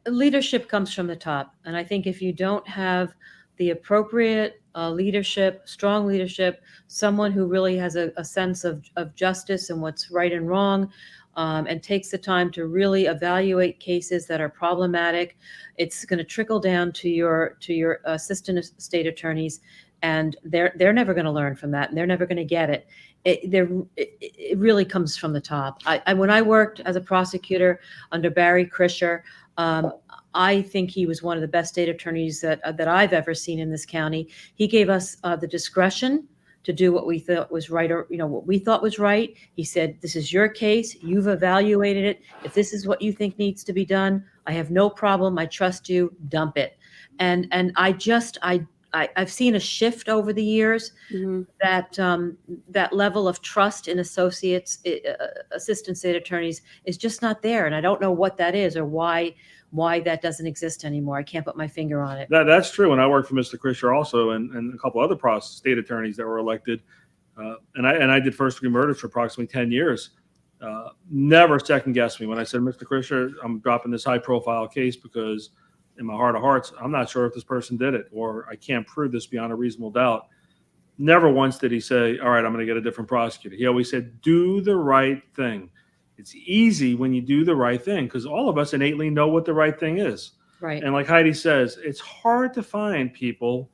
Leadership comes from the top. And I think if you don't have the appropriate leadership, strong leadership, someone who really has a sense of justice and what's right and wrong, and takes the time to really evaluate cases that are problematic, it's going to trickle down to your assistant state attorneys, and they're never going to learn from that, and they're never going to get it. It really comes from the top. When I worked as a prosecutor under Barry Krischer, I think he was one of the best state attorneys that I've ever seen in this county. He gave us the discretion to do what we thought was right, or what we thought was right. He said, "This is your case. You've evaluated it. If this is what you think needs to be done, I have no problem. I trust you. Dump it." And I've seen a shift over the years, that level of trust in assistant state attorneys is just not there, and I don't know what that is or why that doesn't exist anymore. I can't put my finger on it. That's true. And I worked for Mr. Krischer also, and a couple other state attorneys that were elected, and I did first degree murders for approximately 10 years. Never second guessed me when I said, "Mr. Krischer, I'm dropping this high profile case because in my heart of hearts, I'm not sure if this person did it, or I can't prove this beyond a reasonable doubt." Never once did he say, "All right, I'm going to get a different prosecutor." He always said, "Do the right thing." It's easy when you do the right thing because all of us innately know what the right thing is. Right. And like Heidi says, it's hard to find people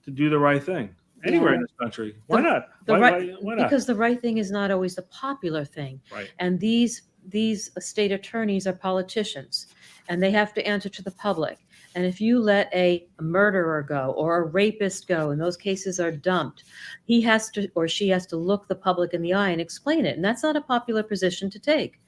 to do the right thing anywhere in this country. Why not? Why not? Because the right thing is not always the popular thing. Right. And these state attorneys are politicians, and they have to answer to the public. And if you let a murderer go or a rapist go and those cases are dumped, he has to, or she has to, look the public in the eye and explain it. And that's not a popular position to take.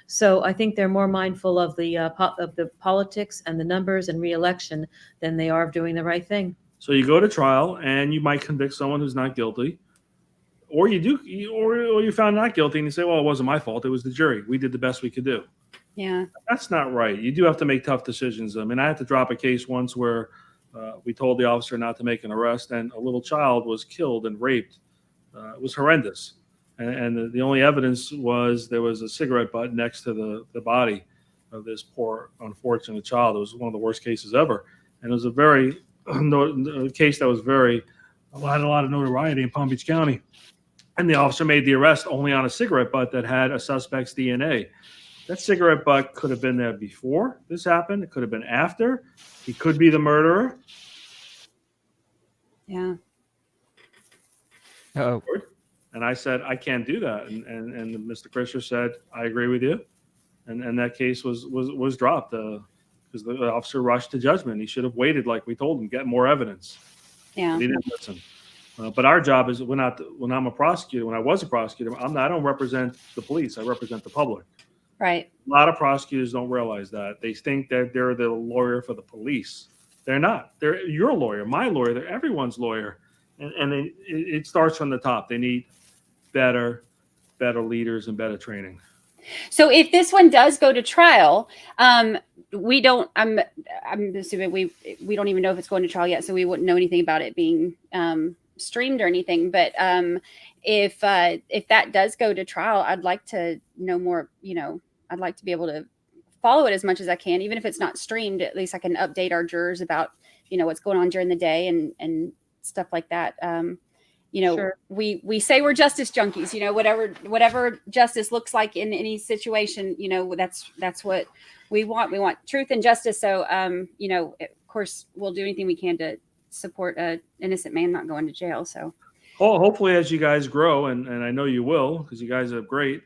So I think they're more mindful of the politics and the numbers and re-election than they are of doing the right thing. So you go to trial and you might convict someone who's not guilty, or you found not guilty and you say, "Well, it wasn't my fault. It was the jury. We did the best we could do." Yeah. That's not right. You do have to make tough decisions. I mean, I had to drop a case once where we told the officer not to make an arrest, and a little child was killed and raped. It was horrendous. And the only evidence was there was a cigarette butt next to the body of this poor, unfortunate child. It was one of the worst cases ever. And it was a case that was had a lot of notoriety in Palm Beach County. And the officer made the arrest only on a cigarette butt that had a suspect's DNA. That cigarette butt could have been there before this happened. It could have been after. He could be the murderer. Yeah. Oh, And I said, "I can't do that." And Mr. Krischer said, "I agree with you." And that case was dropped because the officer rushed to judgment. He should have waited, like we told him, get more evidence. Yeah. But he didn't listen. But our job is when I'm a prosecutor, when I was a prosecutor, I don't represent the police. I represent the public. Right. A lot of prosecutors don't realize that. They think that they're the lawyer for the police. They're not. They're your lawyer, my lawyer. They're everyone's lawyer. And it starts from the top. They need better leaders and better training. So if this one does go to trial, we don't. I'm assuming we don't even know if it's going to trial yet, so we wouldn't know anything about it being streamed or anything. But if that does go to trial, I'd like to know more. I'd like to be able to follow it as much as I can, even if it's not streamed. At least I can update our jurors about what's going on during the day and stuff like that. Sure. We say we're justice junkies, whatever justice looks like in any situation, that's what we want. We want truth and justice. So, of course, we'll do anything we can to support a innocent man not going to jail. So Hopefully, as you guys grow, and I know you will, because you guys are great,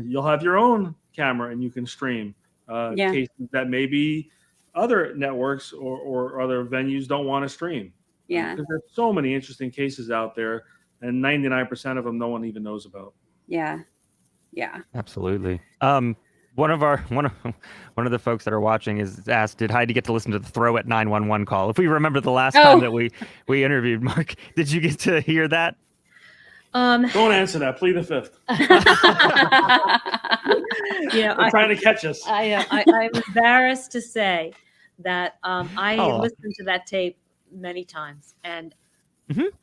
you'll have your own camera and you can stream cases that maybe other networks or other venues don't want to stream. Yeah. Because there's so many interesting cases out there, and 99% of them no one even knows about. Yeah. Absolutely. One of the folks that are watching is asked, did Heidi get to listen to the throw at 911 call? If we remember the last time that we interviewed Marc, did you get to hear that? Don't answer that. Plead the fifth. They're trying to catch us. I'm embarrassed to say that I listened to that tape many times, and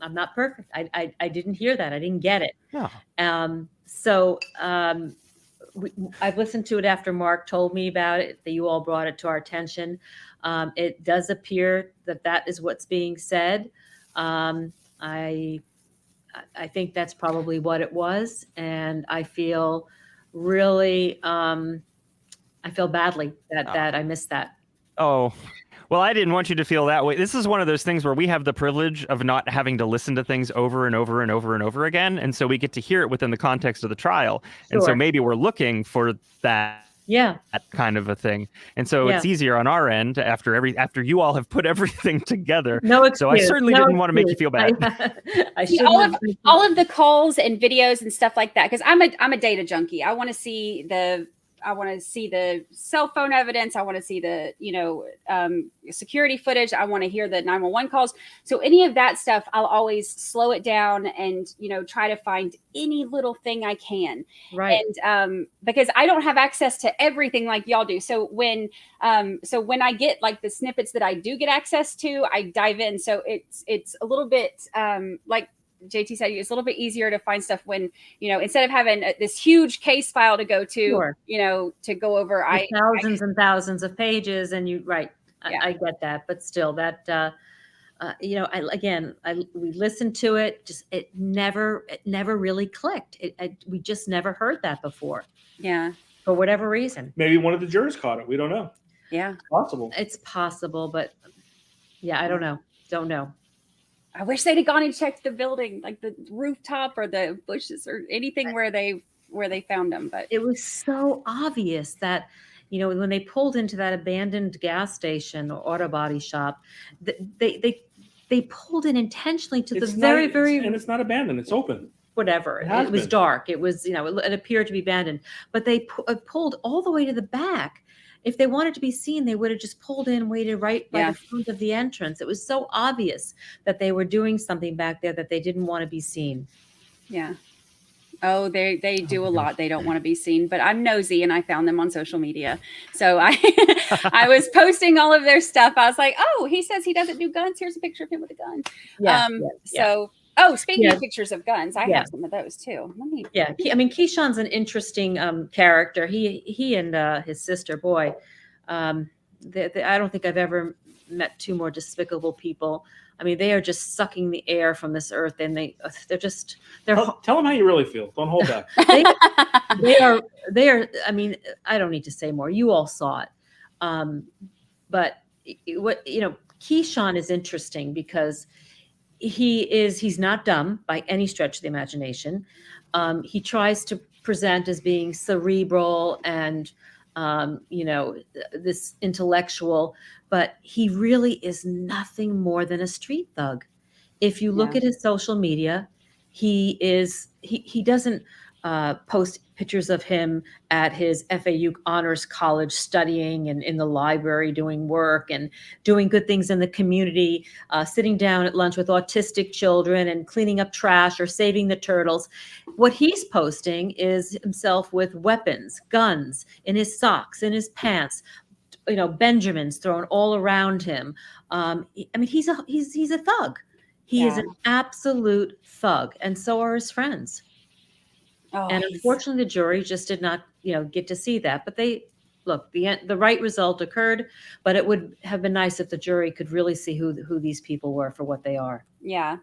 I'm not perfect. I didn't hear that. I didn't get it. No. I've listened to it after Marc told me about it, that you all brought it to our attention. It does appear that is what's being said. I think that's probably what it was, and I feel really, I feel badly that I missed that. Oh, well, I didn't want you to feel that way. This is one of those things where we have the privilege of not having to listen to things over and over and over and over again. And so we get to hear it within the context of the trial. Sure. And so maybe we're looking for that kind of a thing. And so it's easier on our end after you all have put everything together. No excuse. So I certainly didn't want to make you feel bad. I see all of the calls and videos and stuff like that, because I'm a data junkie. I want to see the cell phone evidence. I want to see the, security footage. I want to hear the 911 calls. So any of that stuff, I'll always slow it down and, try to find any little thing I can. Right. And because I don't have access to everything like y'all do. So when I get like the snippets that I do get access to, I dive in. So it's a little bit like JT said, it's a little bit easier to find stuff when, instead of having this huge case file to go to, to go over thousands and thousands of pages, and I get that, but still that, we listened to it, just, it never really clicked. We just never heard that before. Yeah. For whatever reason. Maybe one of the jurors caught it. We don't know. Yeah. It's possible. It's possible, but I don't know. Don't know. I wish they'd have gone and checked the building, like the rooftop or the bushes or anything where they found them. But it was so obvious that, when they pulled into that abandoned gas station or auto body shop, they pulled in intentionally to and it's not abandoned. It's open. Whatever. It was dark. It was, it appeared to be abandoned, but they pulled all the way to the back. If they wanted to be seen, they would have just pulled in, waited right by the front of the entrance. It was so obvious that they were doing something back there that they didn't want to be seen. Yeah. Oh, they do a lot. They don't want to be seen, but I'm nosy and I found them on social media. So I was posting all of their stuff. I was like, oh, he says he doesn't do guns. Here's a picture of him with a gun. Speaking of pictures of guns, I have some of those too. Keyshawn's an interesting character. He and his sister, boy, I don't think I've ever met two more despicable people. I mean, they are just sucking the air from this earth, and they're tell them how you really feel. Don't hold back. they are. I mean, I don't need to say more. You all saw it, but Keyshawn is interesting because he's not dumb by any stretch of the imagination. He tries to present as being cerebral and, this intellectual, but he really is nothing more than a street thug. If you look at his social media, he doesn't post pictures of him at his FAU honors college studying and in the library doing work and doing good things in the community, sitting down at lunch with autistic children and cleaning up trash or saving the turtles. What he's posting is himself with weapons, guns in his socks, in his pants, Benjamins thrown all around him. He's a thug. He is an absolute thug, and so are his friends. Oh, and unfortunately, the jury just did not, get to see that. But the right result occurred. But it would have been nice if the jury could really see who these people were for what they are. Yeah,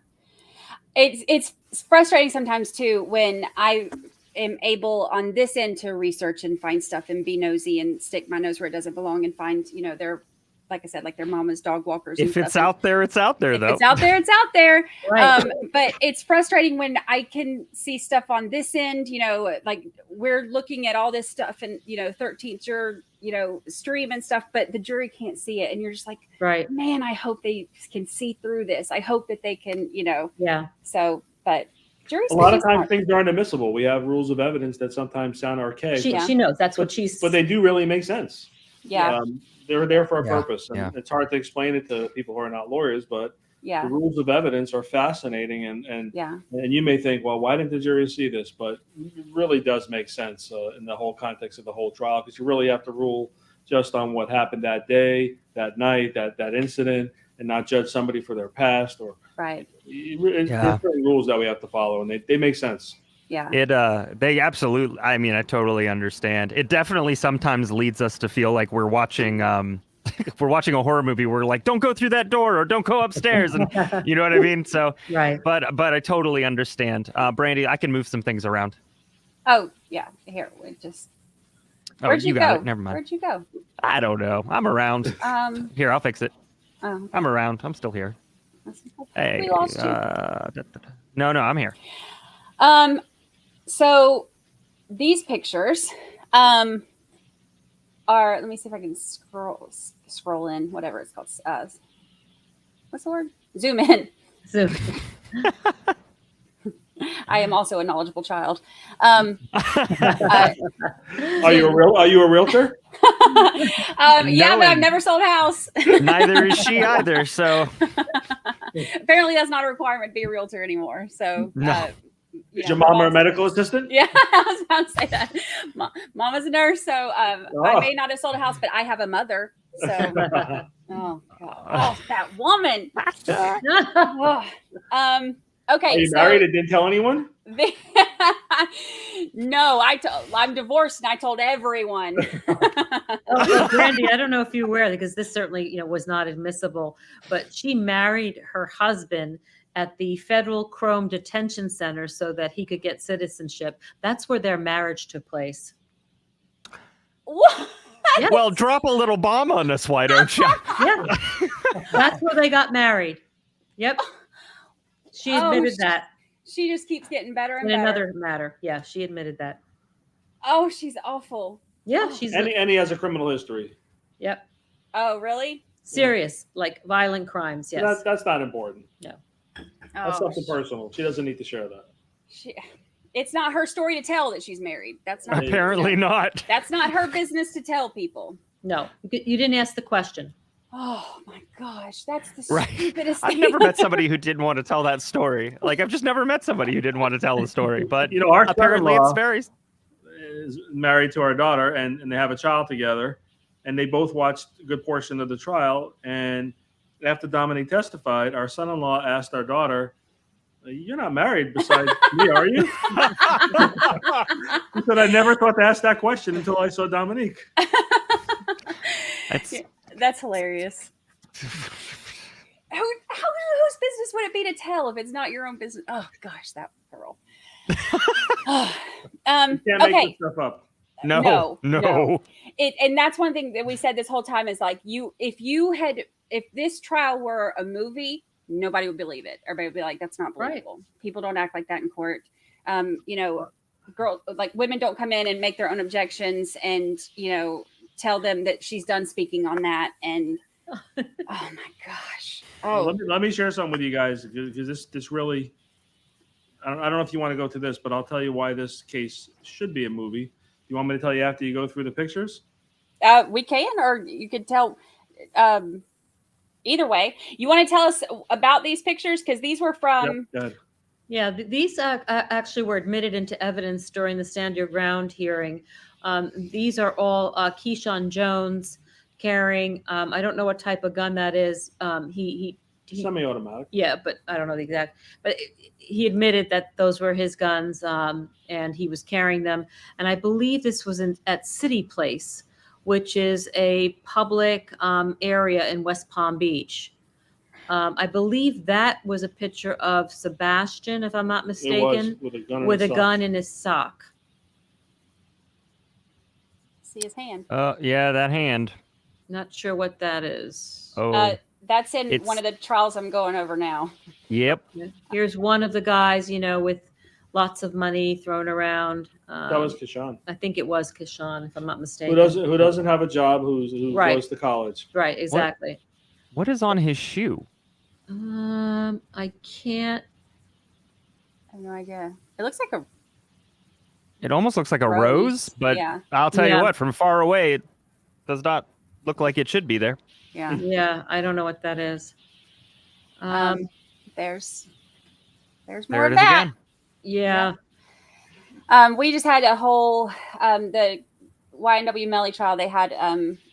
it's frustrating sometimes too when I am able on this end to research and find stuff and be nosy and stick my nose where it doesn't belong and find their like I said, like their mama's dog walkers. And If it's stuff. out there, it's out there, If though. it's out there, it's out there. Right. But it's frustrating when I can see stuff on this end, like we're looking at all this stuff and, 13th Juror, stream and stuff, but the jury can't see it. And you're just like, Right. man, I hope they can see through this. I hope that they can, Yeah. So, but juries. A lot of times things aren't admissible. We have rules of evidence that sometimes sound archaic. She knows that's what she's. But they do really make sense. Yeah. They're there for a Yeah, purpose. And yeah. it's hard to explain it to people who are not lawyers, but Yeah. the rules of evidence are fascinating. And you may think, well, why didn't the jury see this? But it really does make sense in the whole context of the whole trial, because you really have to rule just on what happened that day, that night, that incident, and not judge somebody for their past. Or Right. there's certain rules that we have to follow, and they make sense. Yeah. They absolutely, I mean, I totally understand. It definitely sometimes leads us to feel like we're watching we're watching a horror movie. We're like, don't go through that door or don't go upstairs, and you know what I mean? So Right. but I totally understand. Brandi, I can move some things around. Oh, yeah. Here, we just. Where'd you got go? it. Never mind. Where'd you go? I don't know. I'm around. Here, I'll fix it. Oh, I'm around. I'm still here. Hey, we lost you. No, I'm here. So these pictures are, let me see if I can scroll in, whatever it's called. What's the word? Zoom in. So, I am also a knowledgeable child. Are you a realtor? Yeah, but I've never sold a house. Neither is she either. So Apparently that's not a requirement to be a realtor anymore. So No. Is your mom a medical assistant? Yeah, I was about to say that. Mama's a nurse, so I may not have sold a house, but I have a mother. So, oh God, oh, that woman. Okay. Are you married and didn't tell anyone? No, I'm divorced and I told everyone. Brandi, I don't know if you're aware, because this certainly, was not admissible, but she married her husband at the Federal Chrome Detention Center so that he could get citizenship. That's where their marriage took place. What? Yes. Well, drop a little bomb on us, why don't you? Yeah. That's where they got married. Yep. She admitted that. She just keeps getting better and In better. another matter. Yeah, she admitted that. Oh, she's awful. Yeah, she's And he has a criminal history. Yep. Oh, really? Serious, like violent crimes. Yes. That's not important. No. That's Oh, something personal. She doesn't need to share that. it's not her story to tell that she's married. That's not. Apparently not. That's not her business to tell people. No, you didn't ask the question. Oh my gosh, that's the Right. stupidest I've thing. never met somebody who didn't want to tell that story. Like, I've just never met somebody who didn't want to tell the story. But Our apparently son-in-law it's very. is married to our daughter, and they have a child together, and they both watched a good portion of the trial. And after Dominique testified, our son-in-law asked our daughter, "You're not married besides me, are you?" He said, "I never thought to ask that question until I saw Dominique." That's hilarious. Whose business would it be to tell if it's not your own business? Oh gosh, that girl. You can't make Okay. this stuff up. No. And that's one thing that we said this whole time is like if this trial were a movie, nobody would believe it. Everybody would be like, that's not believable. People don't act like that in court. Women don't come in and make their own objections and, tell them that she's done speaking on that. And oh my gosh. Oh, Let me share something with you guys, because this really, I don't know if you want to go to this, but I'll tell you why this case should be a movie. Do you want me to tell you after you go through the pictures? we can, or you could tell, either way. You want to tell us about these pictures? Because these were from, Yep, go ahead. Yeah, these actually were admitted into evidence during the Stand Your Ground hearing. These are all Keyshawn Jones carrying. I don't know what type of gun that is. He Semi-automatic. Yeah, but I don't know the exact. But he admitted that those were his guns, and he was carrying them. And I believe this was at City Place, which is a public area in West Palm Beach. I believe that was a picture of Sebastian, if I'm not mistaken, It was with a gun in his sock. see his hand. Yeah, that hand. Not sure what that is. Oh, That's in It's- one of the trials I'm going over now. yep. Here's one of the guys, with lots of money thrown around. That was Kishan. I think it was Kishan, if I'm not mistaken. Who doesn't have a job, who Right. goes to college. Right, exactly. What is on his shoe? I can't. I have no idea. It looks like a It almost looks like a rose, but yeah, I'll tell you Yeah. what, from far away, it does not look like it should be there. yeah. Yeah, I don't know what that is. There's more There of it is that. again. Yeah. We just had a whole the YNW Melly trial. They had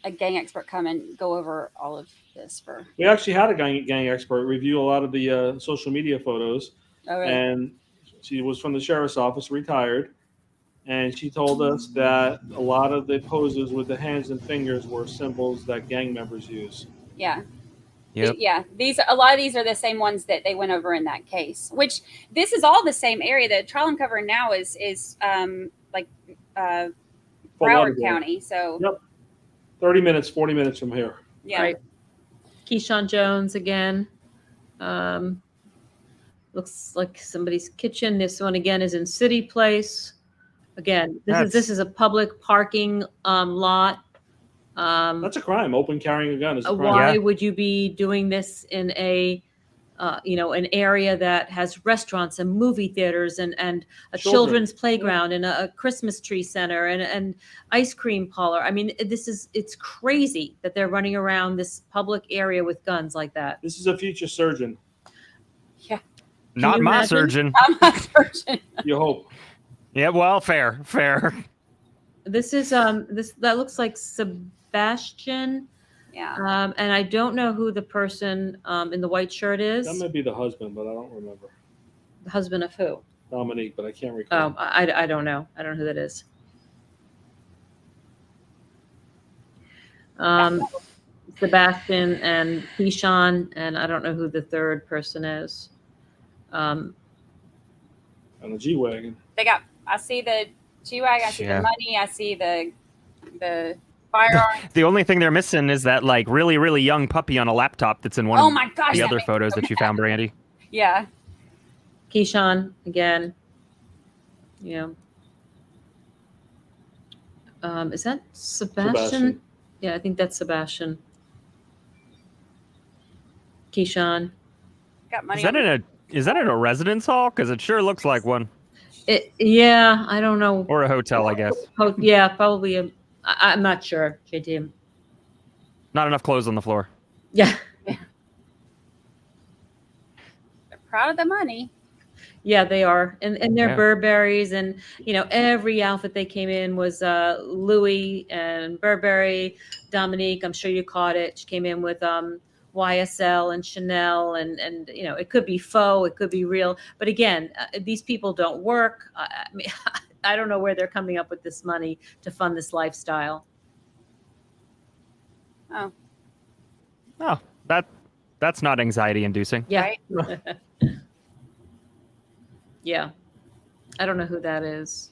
a gang expert come and go over all of this for. We actually had a gang expert review a lot of the social media photos, Oh, really? and she was from the sheriff's office, retired, and she told us that a lot of the poses with the hands and fingers were symbols that gang members use. Yeah. Yep. Yeah, a lot of these are the same ones that they went over in that case. Which this is all the same area. The trial I'm covering now is like Fort Broward Lauderdale. County. So Yep. 30 minutes, 40 minutes from here. yeah, Right. Keyshawn Jones again. Looks like somebody's kitchen. This one again is in City Place. Again, this is a public parking lot. That's a crime. Open carrying a gun is a crime. Why Yeah. would you be doing this in an area that has restaurants and movie theaters and a Children. children's playground and a Christmas tree center and ice cream parlor? I mean, it's crazy that they're running around this public area with guns like that. This is a future surgeon. Not you my imagine? surgeon. I'm not certain. You hope. Yeah, well, fair. This is that looks like Sebastian. Yeah. And I don't know who the person in the white shirt is. That might be the husband, but I don't remember. The husband of who? Dominique, but I can't recall. Oh, I don't know. I don't know who that is. Sebastian and Keyshawn, and I don't know who the third person is. On a G-Wagon. I see the G-Wagon, I see Yeah. the money, I see the firearm. The only thing they're missing is that like really, really young puppy on a laptop that's in one Oh of my gosh. the that other makes- photos that you found, Brandi. Yeah. Keyshawn again. Yeah. Is that Sebastian? Sebastian. Yeah, I think that's Sebastian. Keyshawn. Got money. Is that in a residence hall? Because it sure looks like one, Yeah, I don't know. or a hotel, I guess. Oh, yeah, probably. I'm not sure, JT. Not enough clothes on the floor. Yeah. They're proud of the money. Yeah, they are. And they're Yeah. Burberrys. And, every outfit they came in was Louis and Burberry. Dominique, I'm sure you caught it. She came in with YSL and Chanel. And it could be faux, it could be real. But again, these people don't work. I mean, I don't know where they're coming up with this money to fund this lifestyle. Oh, Oh, that's not anxiety inducing. Yeah. right. Yeah. I don't know who that is.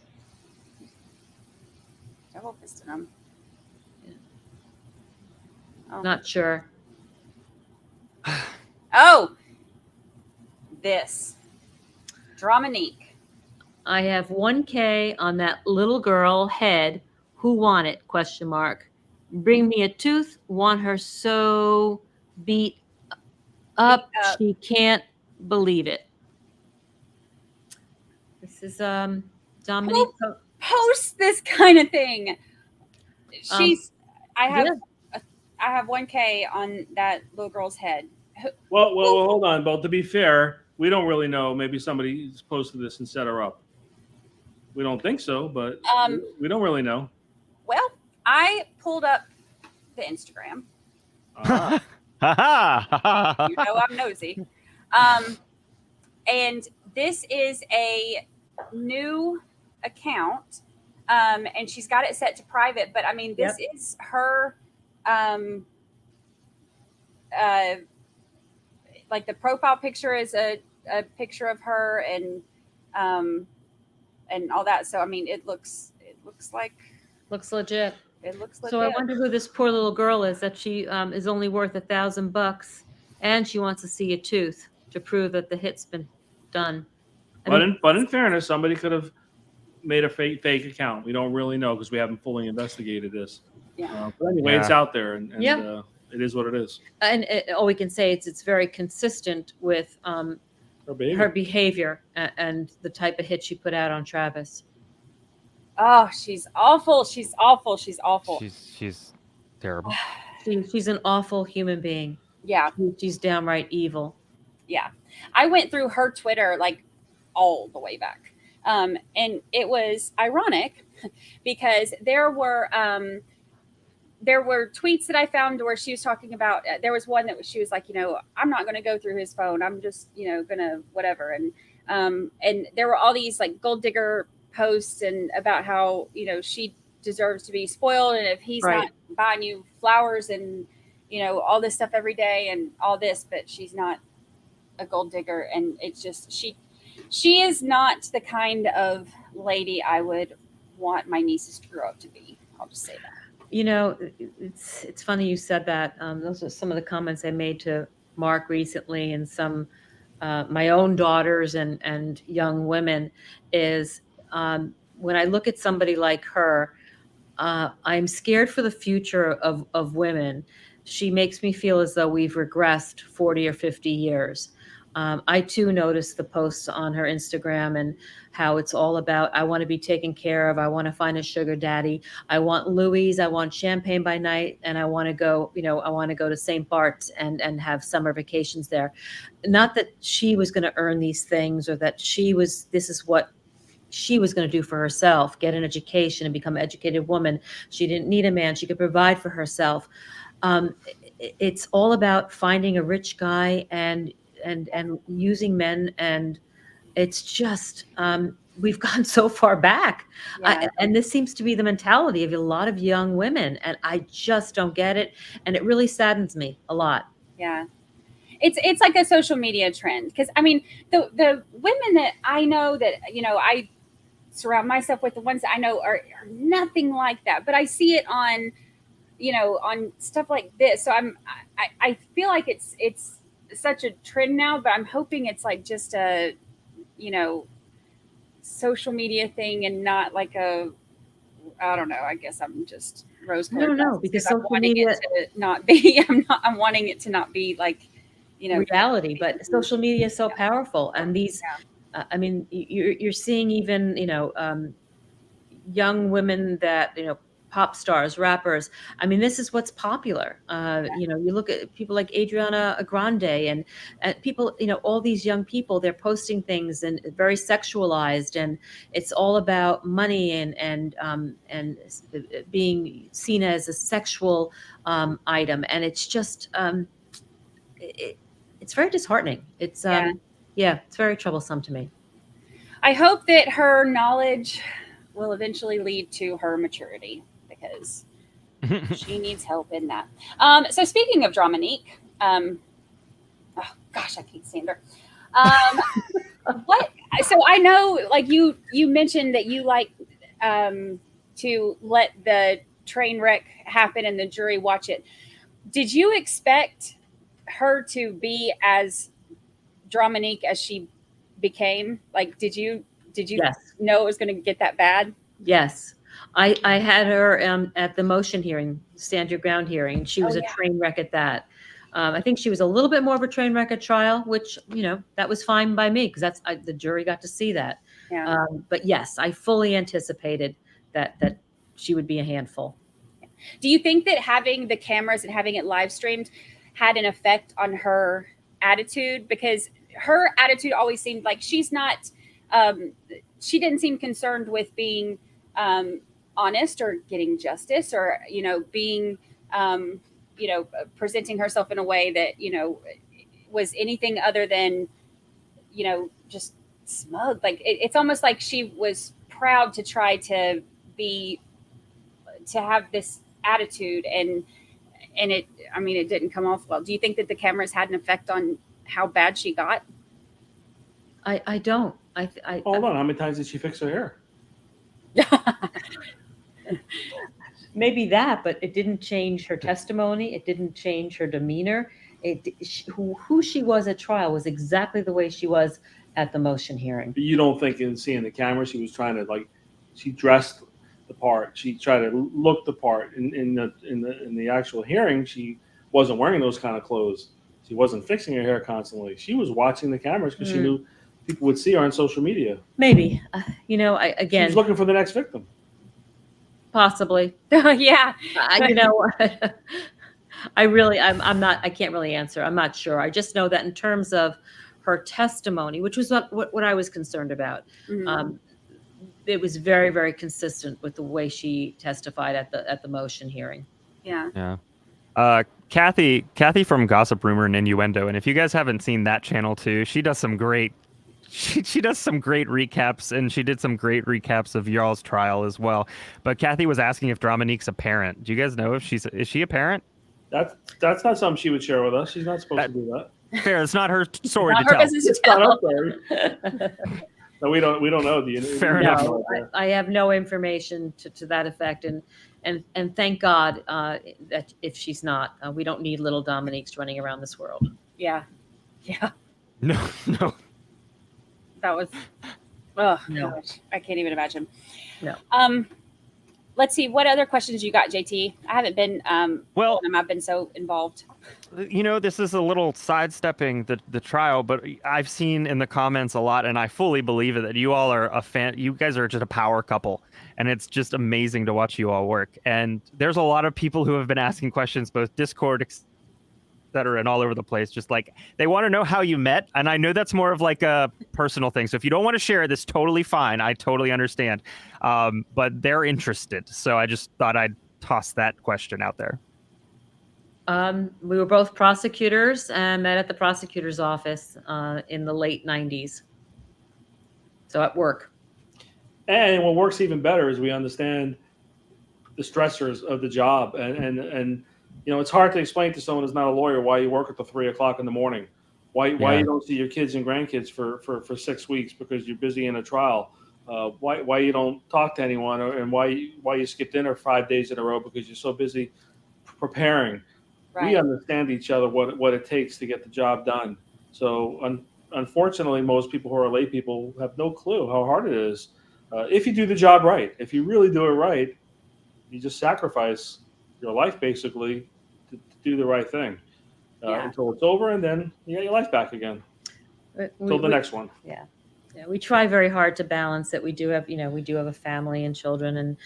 Double fisted them. Oh. Not sure. Oh, this Dominique. I have 1K on that little girl head. Who want it? ? Bring me a tooth. Want her so beat up, Beat up. she can't believe it. This is Dominique. Post this kind of thing. I have 1K on that little girl's head. Well, hold on. But to be fair, we don't really know. Maybe somebody's posted this and set her up. We don't think so, but we don't really know. Well, I pulled up the Instagram. Uh, You know I'm nosy. And this is a new account. And she's got it set to private, but I mean, this is her, like the profile picture is a picture of her and all that. So, I mean, it looks like Looks legit. It looks So I legit. wonder who this poor little girl is that she is only worth $1,000, and she wants to see a tooth to prove that the hit's been done. But in fairness, somebody could have made a fake account. We don't really know because we haven't fully investigated this. Yeah. But anyway, it's Yeah. out there, and Yeah. it is what it is. And all we can say is it's very consistent with Her baby. her behavior and the type of hit she put out on Travis. Oh, she's awful. She's awful. She's awful. She's terrible. She's an awful human being. Yeah. She's downright evil. Yeah. I went through her Twitter like all the way back. And it was ironic because there were tweets that I found where she was talking about, there was one that she was like, I'm not going to go through his phone. I'm just, gonna whatever. And there were all these like gold digger posts and about how, she deserves to be spoiled. And if he's Right. not buying you flowers and, all this stuff every day and all this, but she's not a gold digger. And it's just, she is not the kind of lady I would want my nieces to grow up to be. I'll just say that. It's funny you said that. Those are some of the comments I made to Mark recently, and some my own daughters and young women. Is when I look at somebody like her, I'm scared for the future of women. She makes me feel as though we've regressed 40 or 50 years. I too noticed the posts on her Instagram and how it's all about, I want to be taken care of. I want to find a sugar daddy. I want Louis. I want champagne by night. And I want to go, I want to go to St. Bart's and have summer vacations there. Not that she was going to earn these things or that this is what she was going to do for herself, get an education and become an educated woman. She didn't need a man. She could provide for herself. It's all about finding a rich guy and using men, and it's just we've gone so far back. Yeah. And this seems to be the mentality of a lot of young women, and I just don't get it, and it really saddens me a lot. Yeah. It's like a social media trend, because I mean the women that I know that I surround myself with, the ones that I know are nothing like that, but I see it on on stuff like this. So I feel like it's such a trend now, but I'm hoping it's like just a social media thing and not like I don't know, I guess I'm just rose colored. No, because I'm social wanting media it to not be I'm wanting it to not be like reality, but social media is so powerful, and these I mean, you're seeing even young women that pop stars, rappers. I mean, this is what's popular. You look at people like Adriana Grande and people, all these young people, they're posting things and very sexualized, and it's all about money and being seen as a sexual item. And it's just, it's very disheartening. It's, it's very troublesome to me. I hope that her knowledge will eventually lead to her maturity, because she needs help in that. So speaking of Dramanique, oh gosh, I can't stand her. So I know, like you mentioned that you like to let the train wreck happen and the jury watch it. Did you expect her to be as Dramanique as she became? Like, did you Yes. know it was going to get that bad? Yes. I had her at the motion hearing, stand your ground hearing. She was a train wreck at that. I think she was a little bit more of a train wreck at trial, which, that was fine by me, because the jury got to see that. Yeah. But yes, I fully anticipated that she would be a handful. Do you think that having the cameras and having it live streamed had an effect on her attitude? Because her attitude always seemed like she's not, she didn't seem concerned with being honest or getting justice or, being, presenting herself in a way that, was anything other than, just smug. Like it's almost like she was proud to try to have this attitude, and it didn't come off well. Do you think that the cameras had an effect on how bad she got? I don't. Hold on. How many times did she fix her hair? maybe that, but it didn't change her testimony. It didn't change her demeanor. Who she was at trial was exactly the way she was at the motion hearing. But you don't think in seeing the camera, she was trying to she dressed the part. She tried to look the part. In the actual hearing, she wasn't wearing those kind of clothes. She wasn't fixing her hair constantly. She was watching the cameras because she knew people would see her on social media. Maybe, she was looking for the next victim. Possibly. Yeah. I can't really answer. I'm not sure. I just know that in terms of her testimony, which was what I was concerned about, it was very, very consistent with the way she testified at the motion hearing. Yeah. Yeah. Kathy from Gossip Rumor and Innuendo, and if you guys haven't seen that channel too, she does some great she does some great recaps, and she did some great recaps of y'all's trial as well. But Kathy was asking if Dominique's a parent. Do you guys know if is she a parent? That's not something she would share with us. She's not supposed to do that. Fair, it's not her story Not to her tell. business to It's tell. not our story. No, we don't know. Fair enough. No, I have no information to that effect, and thank God that if she's not, we don't need little Dominiques running around this world. Yeah. No. That was, oh No. gosh, I can't even imagine. No. Let's see, what other questions you got, JT? I haven't been, Well, I've been so involved. this is a little sidestepping the trial, but I've seen in the comments a lot, and I fully believe it, that you all are you guys are just a power couple, and it's just amazing to watch you all work. And there's a lot of people who have been asking questions, both Discord, etc., and all over the place, just they want to know how you met. And I know that's more of a personal thing, so if you don't want to share this, totally fine. I totally understand, but they're interested, so I just thought I'd toss that question out there. We were both prosecutors and met at the prosecutor's office in the late 90s. So at work. And what works even better is we understand the stressors of the job, and it's hard to explain to someone who's not a lawyer why you work at the 3 o'clock in the morning, why you don't see your kids and grandkids for 6 weeks because you're busy in a trial, why you don't talk to anyone, and why you skip dinner 5 days in a row because you're so busy preparing. Right. We understand each other, what it takes to get the job done. So unfortunately, most people who are lay people have no clue how hard it is. If you do the job right, if you really do it right, you just sacrifice your life basically to do the right thing until it's over, and then you get your life back again until the next one. Yeah, we try very hard to balance it. We do have a family and children and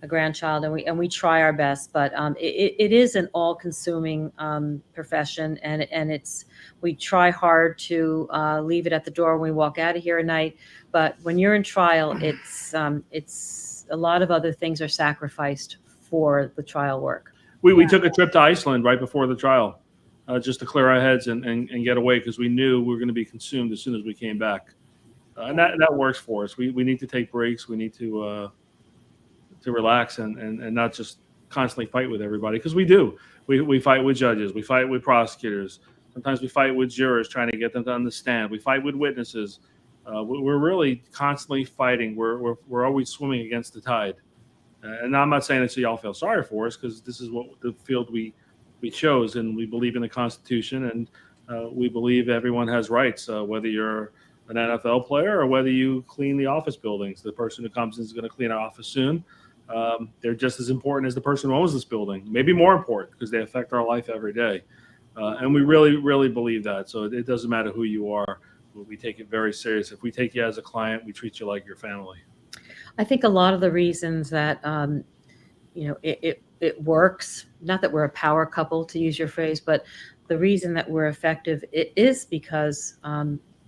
a grandchild, and we try our best, but it is an all-consuming profession, and we try hard to leave it at the door when we walk out of here at night. But when you're in trial, it's a lot of other things are sacrificed for the trial work. We took a trip to Iceland right before the trial, just to clear our heads and get away, because we knew we were going to be consumed as soon as we came back, and that works for us. We need to take breaks. We need to relax and not just constantly fight with everybody, because we do. We fight with judges. We fight with prosecutors. Sometimes we fight with jurors, trying to get them to understand. We fight with witnesses. We're really constantly fighting. We're always swimming against the tide. And I'm not saying that so y'all feel sorry for us, because this is what the field we chose, and we believe in the Constitution, and we believe everyone has rights, whether you're an NFL player or whether you clean the office buildings. The person who comes in is going to clean our office soon. They're just as important as the person who owns this building, maybe more important, because they affect our life every day. And we really, really believe that. So it doesn't matter who you are. We take it very serious. If we take you as a client, we treat you like your family. I think a lot of the reasons that it works, not that we're a power couple, to use your phrase, but the reason that we're effective, it is because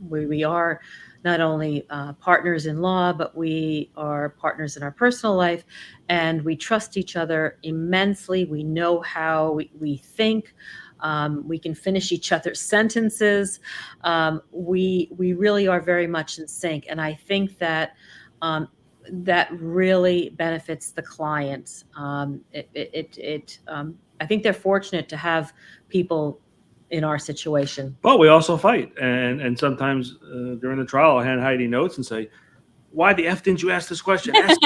we are not only partners in law, but we are partners in our personal life, and we trust each other immensely. We know how we think. We can finish each other's sentences. We really are very much in sync, and I think that that really benefits the clients. I think they're fortunate to have people in our situation. But we also fight, and sometimes during the trial, I hand Heidi notes and say, "Why the F didn't you ask this question? Ask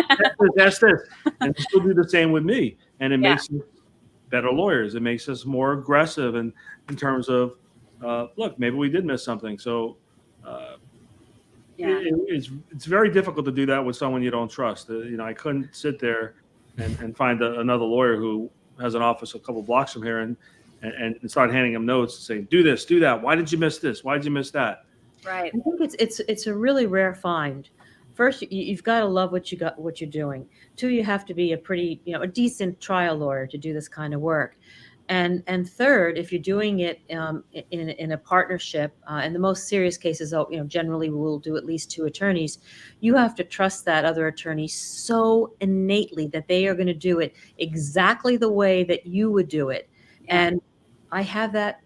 this. And she'll do the same with me. and it makes us better lawyers. It makes us more aggressive in terms of, look, maybe we did miss something. So it's very difficult to do that with someone you don't trust. I couldn't sit there and find another lawyer who has an office a couple blocks from here and start handing him notes and saying, do this, do that. Why did you miss this? Why did you miss that? Right. I think it's a really rare find. First, you've got to love what you're doing. Two, you have to be a decent trial lawyer to do this kind of work. And third, if you're doing it in a partnership, in the most serious cases, generally we'll do at least 2 attorneys. You have to trust that other attorney so innately that they are going to do it exactly the way that you would do it. And I have that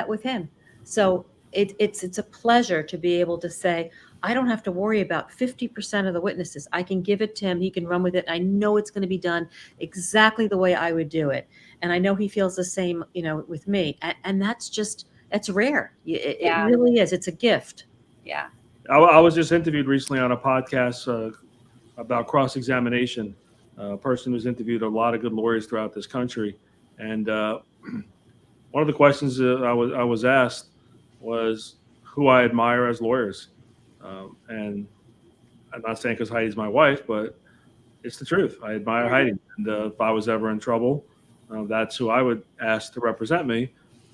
with him. So it's a pleasure to be able to say, I don't have to worry about 50% of the witnesses. I can give it to him. He can run with it. I know it's going to be done exactly the way I would do it. And I know he feels the same, with me. And that's rare. It really is. It's a gift. Yeah. I was just interviewed recently on a podcast about cross-examination. A person who's interviewed a lot of good lawyers throughout this country. And one of the questions I was asked was who I admire as lawyers. And I'm not saying because Heidi's my wife, but it's the truth. I admire Heidi. And if I was ever in trouble, that's who I would ask to represent me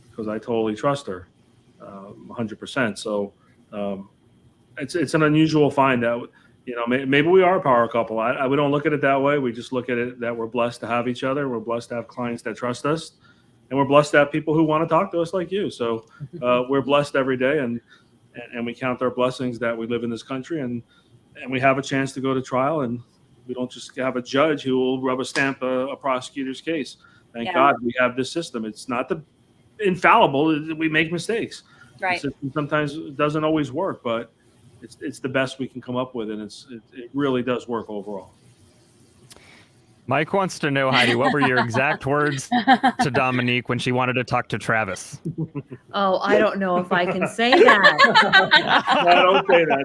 because I totally trust her 100%. So it's an unusual find that, maybe we are a power couple. We don't look at it that way. We just look at it that we're blessed to have each other. We're blessed to have clients that trust us. And we're blessed to have people who want to talk to us like you. So we're blessed every day. And we count our blessings that we live in this country and we have a chance to go to trial and we don't just have a judge who will rubber stamp a prosecutor's case. Thank God we have this system. It's not infallible. We make mistakes. Right. The system sometimes doesn't always work, but it's the best we can come up with. And it really does work overall. Mike wants to know, Heidi, what were your exact words to Dominique when she wanted to talk to Travis? Oh, I don't know if I can say that. No, don't say that.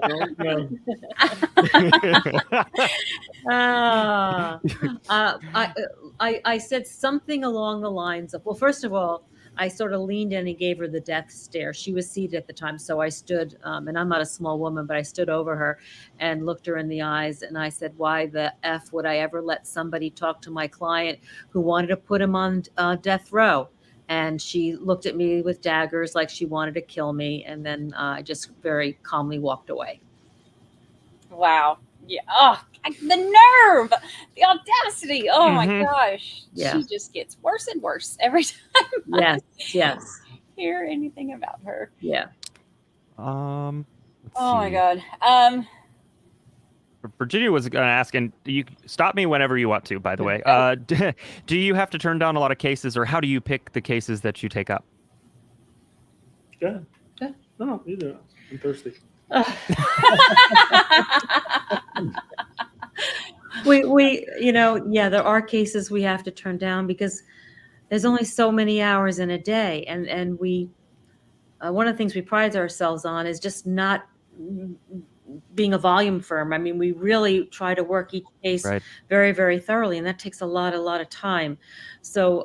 I said something along the lines of, well, first of all, I sort of leaned in and gave her the death stare. She was seated at the time, so I stood, and I'm not a small woman, but I stood over her and looked her in the eyes, and I said, why the F would I ever let somebody talk to my client who wanted to put him on death row? And she looked at me with daggers like she wanted to kill me, and then I just very calmly walked away. Wow. Yeah. Oh, the nerve, the audacity. Oh my gosh. Yeah. She just gets worse and worse every time. Yes. Hear anything about her. Yeah. Oh my God. Virginia was going to ask, and you stop me whenever you want to, by the way. Do you have to turn down a lot of cases, or how do you pick the cases that you take up? Yeah. No, either. I'm thirsty. There are cases we have to turn down because there's only so many hours in a day, and we one of the things we pride ourselves on is just not being a volume firm. I mean, we really try to work each case very, very thoroughly, and that takes a lot of time. So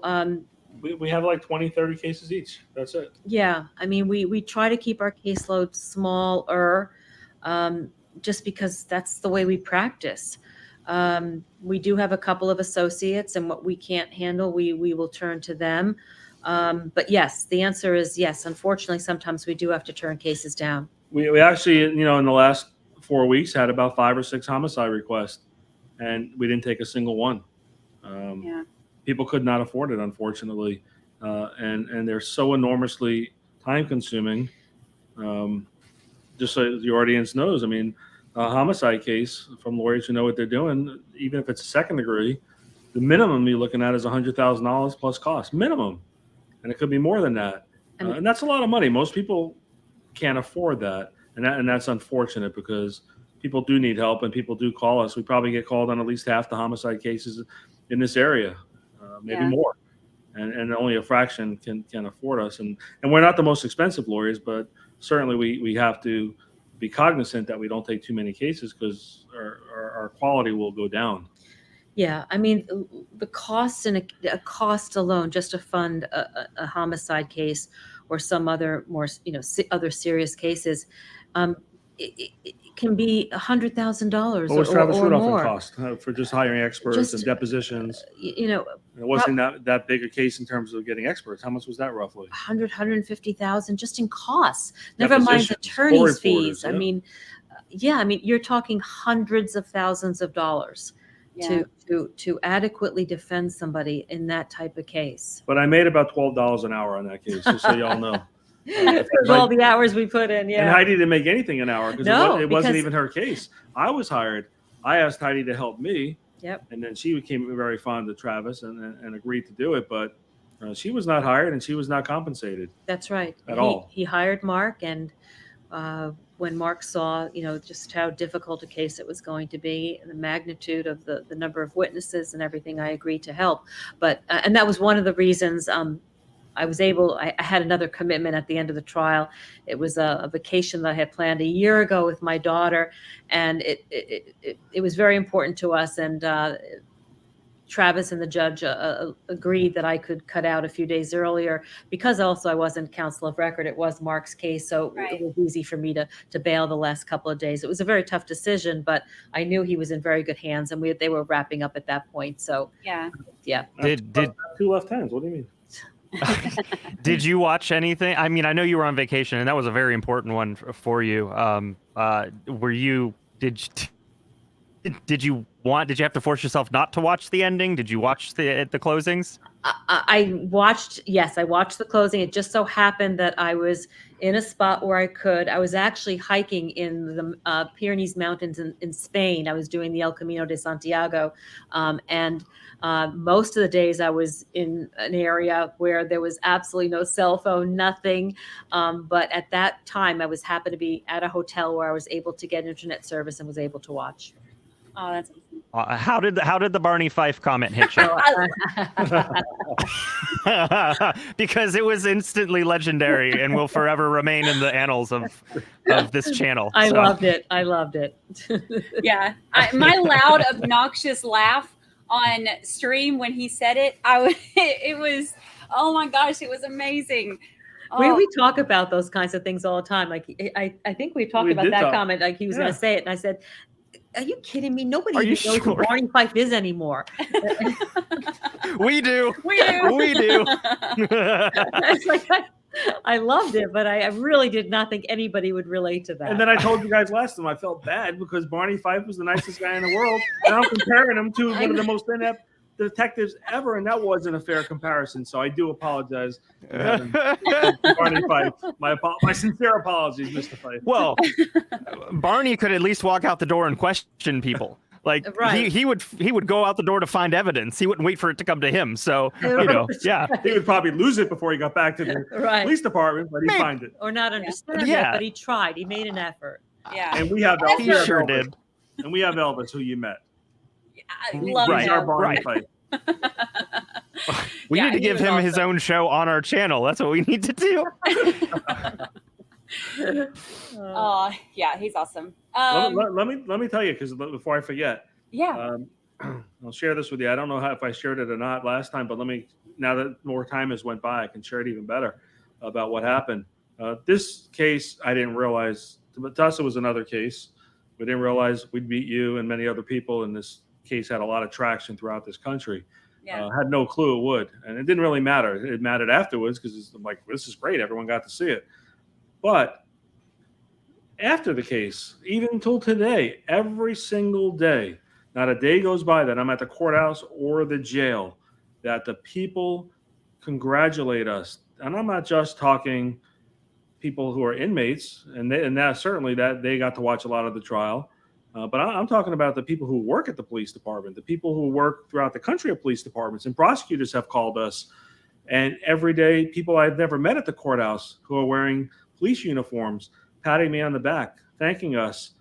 we have like 20, 30 cases each. That's it. Yeah. I mean, we try to keep our caseload smaller just because that's the way we practice. We do have a couple of associates, and what we can't handle, we will turn to them. But yes, the answer is yes. Unfortunately, sometimes we do have to turn cases down. We actually, in the last 4 weeks had about 5 or 6 homicide requests, and we didn't take a single one. People could not afford it, unfortunately. And they're so enormously time consuming. Just so the audience knows, I mean, a homicide case from lawyers who know what they're doing, even if it's a second degree, the minimum you're looking at is $100,000 plus cost, minimum. And it could be more than that. And that's a lot of money. Most people can't afford that. And that's unfortunate because people do need help and people do call us. We probably get called on at least half the homicide cases in this area, maybe more. And only a fraction can afford us. And we're not the most expensive lawyers, but certainly we have to be cognizant that we don't take too many cases because our quality will go down. Yeah, I mean, the cost and a cost alone just to fund a homicide case or some other more, other serious cases, um, it can be $100,000 What was Travis or Rudolph in more. cost for just hiring experts Just, and depositions? It wasn't that big a case in terms of getting experts. How much was that roughly? 150,000 just in costs. Never mind Depositions, attorney's fees. yeah. I mean, you're talking hundreds of thousands of dollars to adequately defend somebody in that type of case. But I made about $12 an hour on that case, just so y'all know. For all the hours we put in, And Heidi didn't make anything an hour because it wasn't because- even her case. I was hired. I asked Heidi to help me. Yep. And then she became very fond of Travis and agreed to do it. But she was not hired and she was not compensated. That's right. At all. He hired Marc, and when Marc saw, just how difficult a case it was going to be, and the magnitude of the number of witnesses and everything, I agreed to help. But and that was one of the reasons I had another commitment at the end of the trial. It was a vacation that I had planned a year ago with my daughter, and it was very important to us. And Travis and the judge agreed that I could cut out a few days earlier because also I wasn't counsel of record. It was Marc's case, so It was easy for me to bail the last couple of days. It was a very tough decision, but I knew he was in very good hands, and they were wrapping up at that point. So yeah. Did two left hands? What do you mean? Did you watch anything? I mean, I know you were on vacation, and that was a very important one for you. Did you have to force yourself not to watch the ending? Did you watch the closings? I watched the closing. It just so happened that I was in a spot where I could. I was actually hiking in the Pyrenees Mountains in Spain. I was doing the El Camino de Santiago. And most of the days I was in an area where there was absolutely no cell phone, nothing. But at that time, happened to be at a hotel where I was able to get internet service and was able to watch. Oh, that's how did the Barney Fife comment hit you? Because it was instantly legendary and will forever remain in the annals of this channel. I loved it. Yeah, my loud, obnoxious laugh on stream when he said it, it was, oh my gosh, it was amazing. We talk about those kinds of things all the time. Like I think we talked about that comment. Like he was going to say it, and I said, "Are you kidding me? Nobody even knows who Barney Fife is anymore." We do. We do. It's like I loved it, but I really did not think anybody would relate to that. And then I told you guys last time I felt bad because Barney Fife was the nicest guy in the world, and I'm comparing him to one of the most inept detectives ever, and that wasn't a fair comparison. So I do apologize, Barney Fife. My sincere apologies, Mr. Fife. Well, Barney could at least walk out the door and question people. Like he would go out the door to find evidence. He wouldn't wait for it to come to him. So he would probably lose it before he got back to the police department, but he'd find it or not understand it. But he tried. He made an effort. Yeah, and we have he sure did. And we have Elvis, who you met. I love He's our Barney Fife. We need to give him his own show on our channel. That's what we need to do. Oh, yeah, he's awesome. Let me tell you, because before I forget. Yeah. I'll share this with you. I don't know if I shared it or not last time, but now that more time has went by, I can share it even better about what happened. This case, I didn't realize, to us it was another case. We didn't realize we'd meet you and many other people, and this case had a lot of traction throughout this country. Yeah. Had no clue it would, and it didn't really matter. It mattered afterwards because I'm like, this is great. Everyone got to see it. But after the case, even until today, every single day, not a day goes by that I'm at the courthouse or the jail that the people congratulate us. And I'm not just talking people who are inmates, and that certainly that they got to watch a lot of the trial. But I'm talking about the people who work at the police department, the people who work throughout the country of police departments, and prosecutors have called us. And every day, people I've never met at the courthouse who are wearing police uniforms, patting me on the back, thanking us,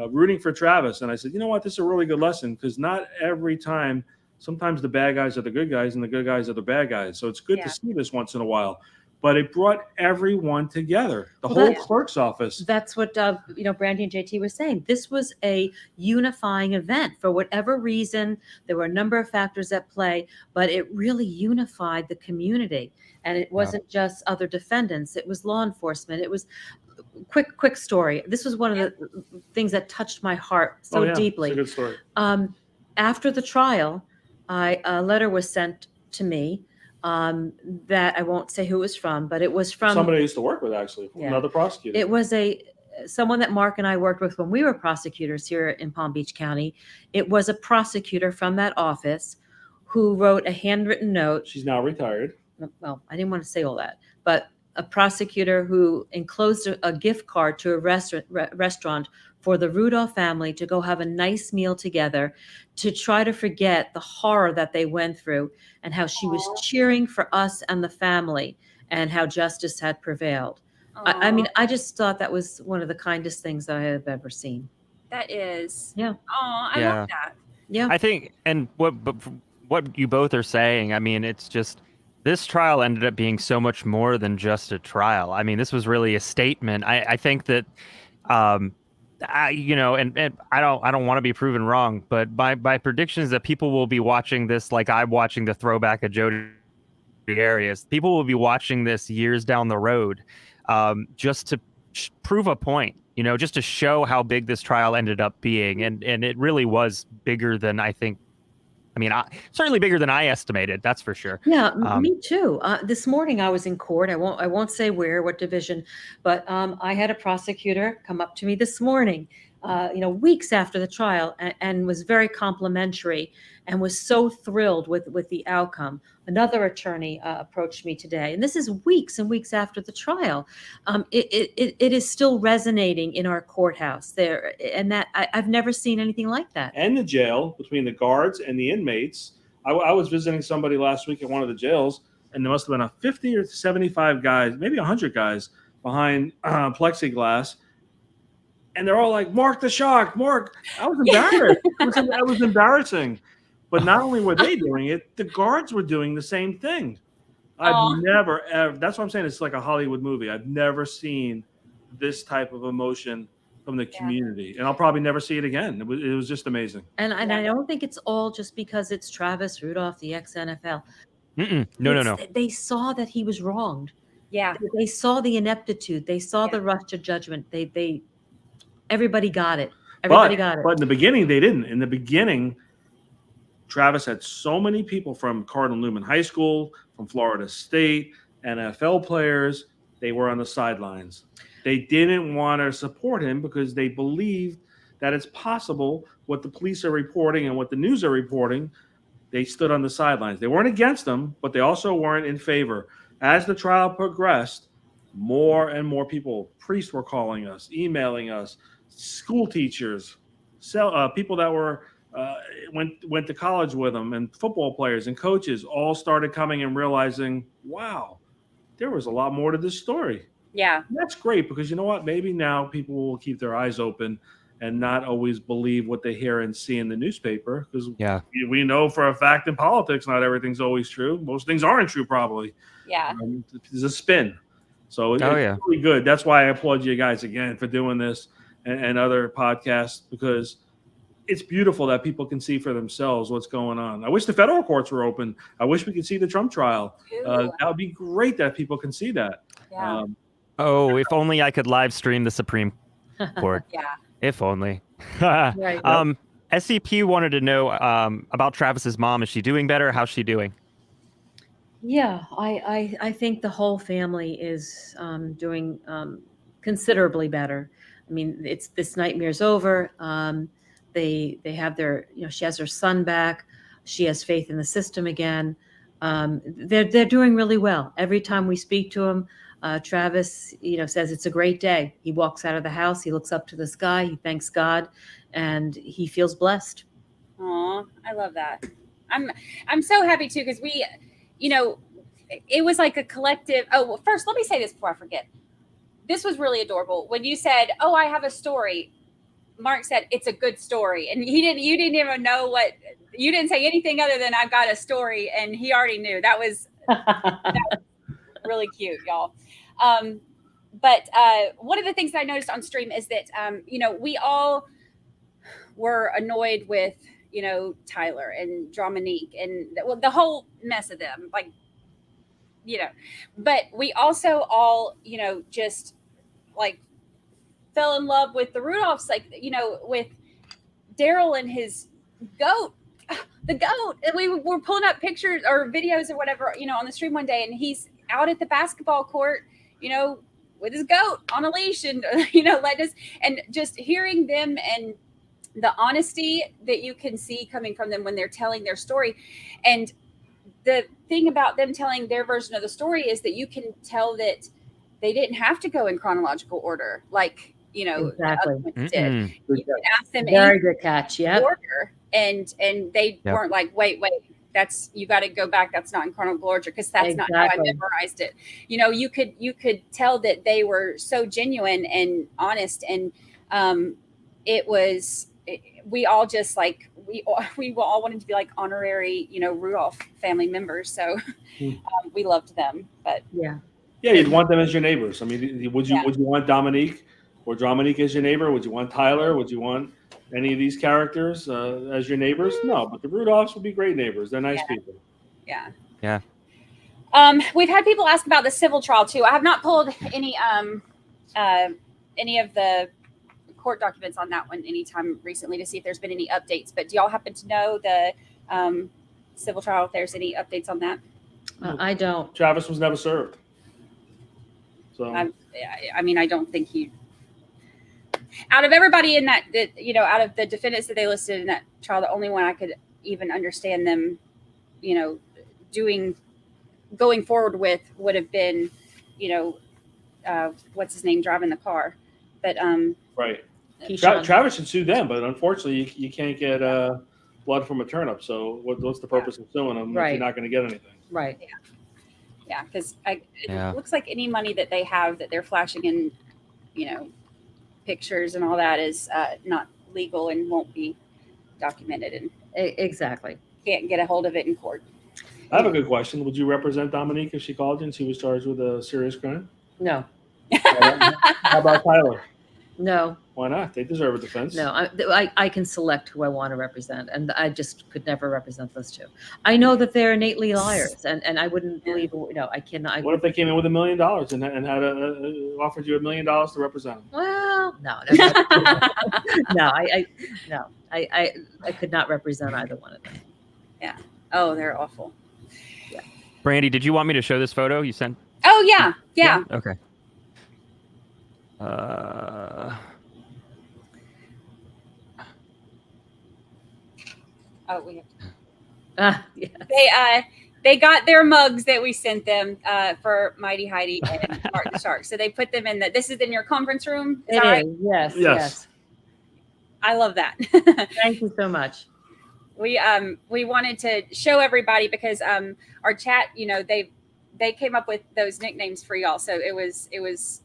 rooting for Travis. And I said, you know what, this is a really good lesson, because not every time, sometimes the bad guys are the good guys and the good guys are the bad guys. So it's good to see this once in a while. but it brought everyone together. The Well, whole clerk's office. That's what Brandi and JT were saying. This was a unifying event. For whatever reason, there were a number of factors at play, but it really unified the community. And it wasn't just other defendants; it was law enforcement. It was quick story. This was one of the things that touched my heart so deeply. It's a good story. After the trial, a letter was sent to me. That I won't say who it was from, but it was from somebody I used to work with, actually, another prosecutor. It was someone that Mark and I worked with when we were prosecutors here in Palm Beach County. It was a prosecutor from that office who wrote a handwritten note. She's now retired. Well, I didn't want to say all that, but a prosecutor who enclosed a gift card to a restaurant for the Rudolph family to go have a nice meal together, to try to forget the horror that they went through, and how she was cheering for us and the family, and how justice had prevailed. I mean, I just thought that was one of the kindest things that I have ever seen. That is. Yeah. Oh, I love that. Yeah. I think, and what you both are saying, I mean, it's just, this trial ended up being so much more than just a trial. I mean, this was really a statement. I think that, and I don't want to be proven wrong, but my prediction is that people will be watching this like I'm watching the throwback of Jodi Arias. People will be watching this years down the road, just to prove a point, just to show how big this trial ended up being. And it really was bigger than I think. I mean, certainly bigger than I estimated. That's for sure. Yeah, me too. This morning I was in court. I won't say what division, but I had a prosecutor come up to me this morning, weeks after the trial, and was very complimentary and was so thrilled with the outcome. Another attorney approached me today, and this is weeks and weeks after the trial. It is still resonating in our courthouse there, and that I've never seen anything like that. And the jail, between the guards and the inmates. I was visiting somebody last week at one of the jails, and there must have been a 50 or 75 guys, maybe 100 guys behind plexiglass. And they're all like, Mark the Shark, Mark. I was embarrassed. It was embarrassing. But not only were they doing it, the guards were doing the same thing. I've never, ever, that's what I'm saying. It's like a Hollywood movie. I've never seen this type of emotion from the community. And I'll probably never see it again. It was just amazing. And I don't think it's all just because it's Travis Rudolph, the ex-NFL. No. They saw that he was wronged. Yeah. They saw the ineptitude. They saw the rush to judgment. Everybody got it. Everybody got it. But in the beginning, they didn't. In the beginning, Travis had so many people from Cardinal Newman High School, from Florida State, NFL players. They were on the sidelines. They didn't want to support him because they believed that it's possible what the police are reporting and what the news are reporting. They stood on the sidelines. They weren't against him, but they also weren't in favor. As the trial progressed, more and more people, priests were calling us, emailing us, school teachers, people that were went to college with them, and football players and coaches all started coming and realizing, wow, there was a lot more to this story. Yeah. And that's great, because you know what? Maybe now people will keep their eyes open and not always believe what they hear and see in the newspaper, because we know for a fact in politics, not everything's always true. Most things aren't true, probably. Yeah. There's a spin. So it's really good. That's why I applaud you guys again for doing this and other podcasts, because it's beautiful that people can see for themselves what's going on. I wish the federal courts were open. I wish we could see the Trump trial. That would be great that people can see that. Yeah. If only I could live stream the Supreme Court. Yeah. If only. Right. SCP wanted to know about Travis's mom. Is she doing better? How's she doing? Yeah, I think the whole family is doing considerably better. I mean, this nightmare's over. They have she has her son back. She has faith in the system again. They're doing really well. Every time we speak to him, Travis, says it's a great day. He walks out of the house, he looks up to the sky, he thanks God, and he feels blessed. Aw, I love that. I'm so happy too, because we, it was like a collective. Oh, well, first, let me say this before I forget. This was really adorable. When you said, "Oh, I have a story," Mark said, "It's a good story," and you didn't even know you didn't say anything other than "I've got a story," and he already knew. That was really cute, y'all. But one of the things that I noticed on stream is that, we all were annoyed with, Tyler and Dominique and the whole mess of them, like, but we also all, just like fell in love with the Rudolphs, like, with Daryl and his goat, the goat. And we were pulling up pictures or videos or whatever, on the stream one day, and he's out at the basketball court, with his goat on a leash, and let us, and just hearing them and the honesty that you can see coming from them when they're telling their story. And the thing about them telling their version of the story is that you can tell that they didn't have to go in chronological order, like, Exactly. did. You can ask them Very good catch. Yeah. order, and they weren't like, wait, that's, you got to go back. That's not in chronological order, because that's not how I memorized it. You could tell that they were so genuine and honest, and it was, we all just like, we all wanted to be like honorary, Rudolph family members. So we loved them. But yeah, you'd want them as your neighbors. I mean, would you want Dominique or Dominique as your neighbor? Would you want Tyler? Would you want any of these characters as your neighbors? No, but the Rudolphs would be great neighbors. They're nice people. Yeah. Yeah. We've had people ask about the civil trial too. I have not pulled any of the court documents on that one anytime recently to see if there's been any updates. But do y'all happen to know the civil trial, if there's any updates on that? I don't. Travis was never served. So I mean, I don't think he. Out of everybody in that, out of the defendants that they listed in that trial, the only one I could even understand them, going forward with would have been, what's his name driving the car, but right. Travis should sue them, but unfortunately, you can't get blood from a turnip. So what's the purpose of suing them if you're not going to get anything? Right. Yeah, because it looks like any money that they have that they're flashing in, pictures and all that is not legal and won't be documented, and Exactly. can't get a hold of it in court. I have a good question. Would you represent Dominique if she called you and she was charged with a serious crime? No. How about Tyler? No. Why not? They deserve a defense. No, I can select who I want to represent, and I just could never represent those two. I know that they're innately liars, and I wouldn't believe. I cannot. What if they came in with $1 million and had offered you $1 million to represent them? Well, no, no, I could not represent either one of them. Yeah. Oh, they're awful. Yeah. Brandi, did you want me to show this photo you sent? Oh yeah. Okay. Oh, we have. Yeah. They got their mugs that we sent them for Mighty Heidi and Mark the Shark. So they put them in this is in your conference room. Is that right? Yes. I love that. Thank you so much. We wanted to show everybody because our chat, they came up with those nicknames for y'all. So it was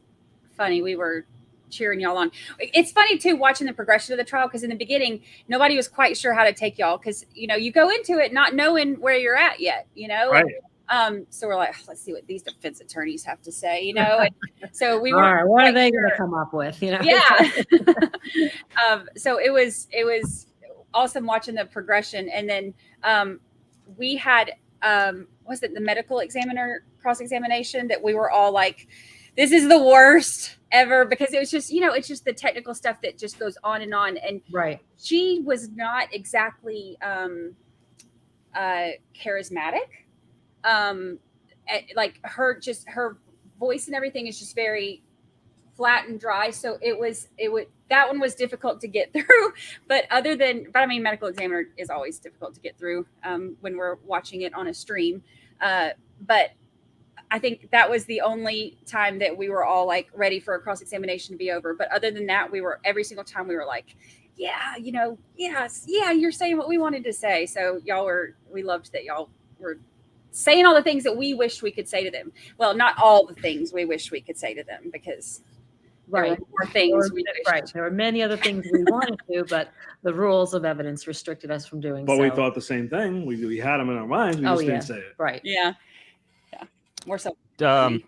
funny. We were cheering y'all on. It's funny too, watching the progression of the trial, because in the beginning, nobody was quite sure how to take y'all, because, you go into it not knowing where you're at yet, Right. So we're like, let's see what these defense attorneys have to say, and so we were. All right, what are they going to come up with? Yeah. So it was awesome watching the progression. And then we had, was it the medical examiner cross-examination that we were all like, this is the worst ever, because it was just, it's just the technical stuff that just goes on. And right. She was not exactly charismatic. Like her voice and everything is just very flat and dry. So that one was difficult to get through. But I mean, medical examiner is always difficult to get through when we're watching it on a stream. But I think that was the only time that we were all like ready for a cross-examination to be over. But other than that, every single time we were like, yeah, yes, yeah, you're saying what we wanted to say. So we loved that y'all were saying all the things that we wish we could say to them. Well, not all the things we wish we could say to them, because there were more things we wished. Right. There were many other things we wanted to, but the rules of evidence restricted us from doing so. But we thought the same thing. We had them in our minds. We just didn't say it. Right. Yeah. More so. There's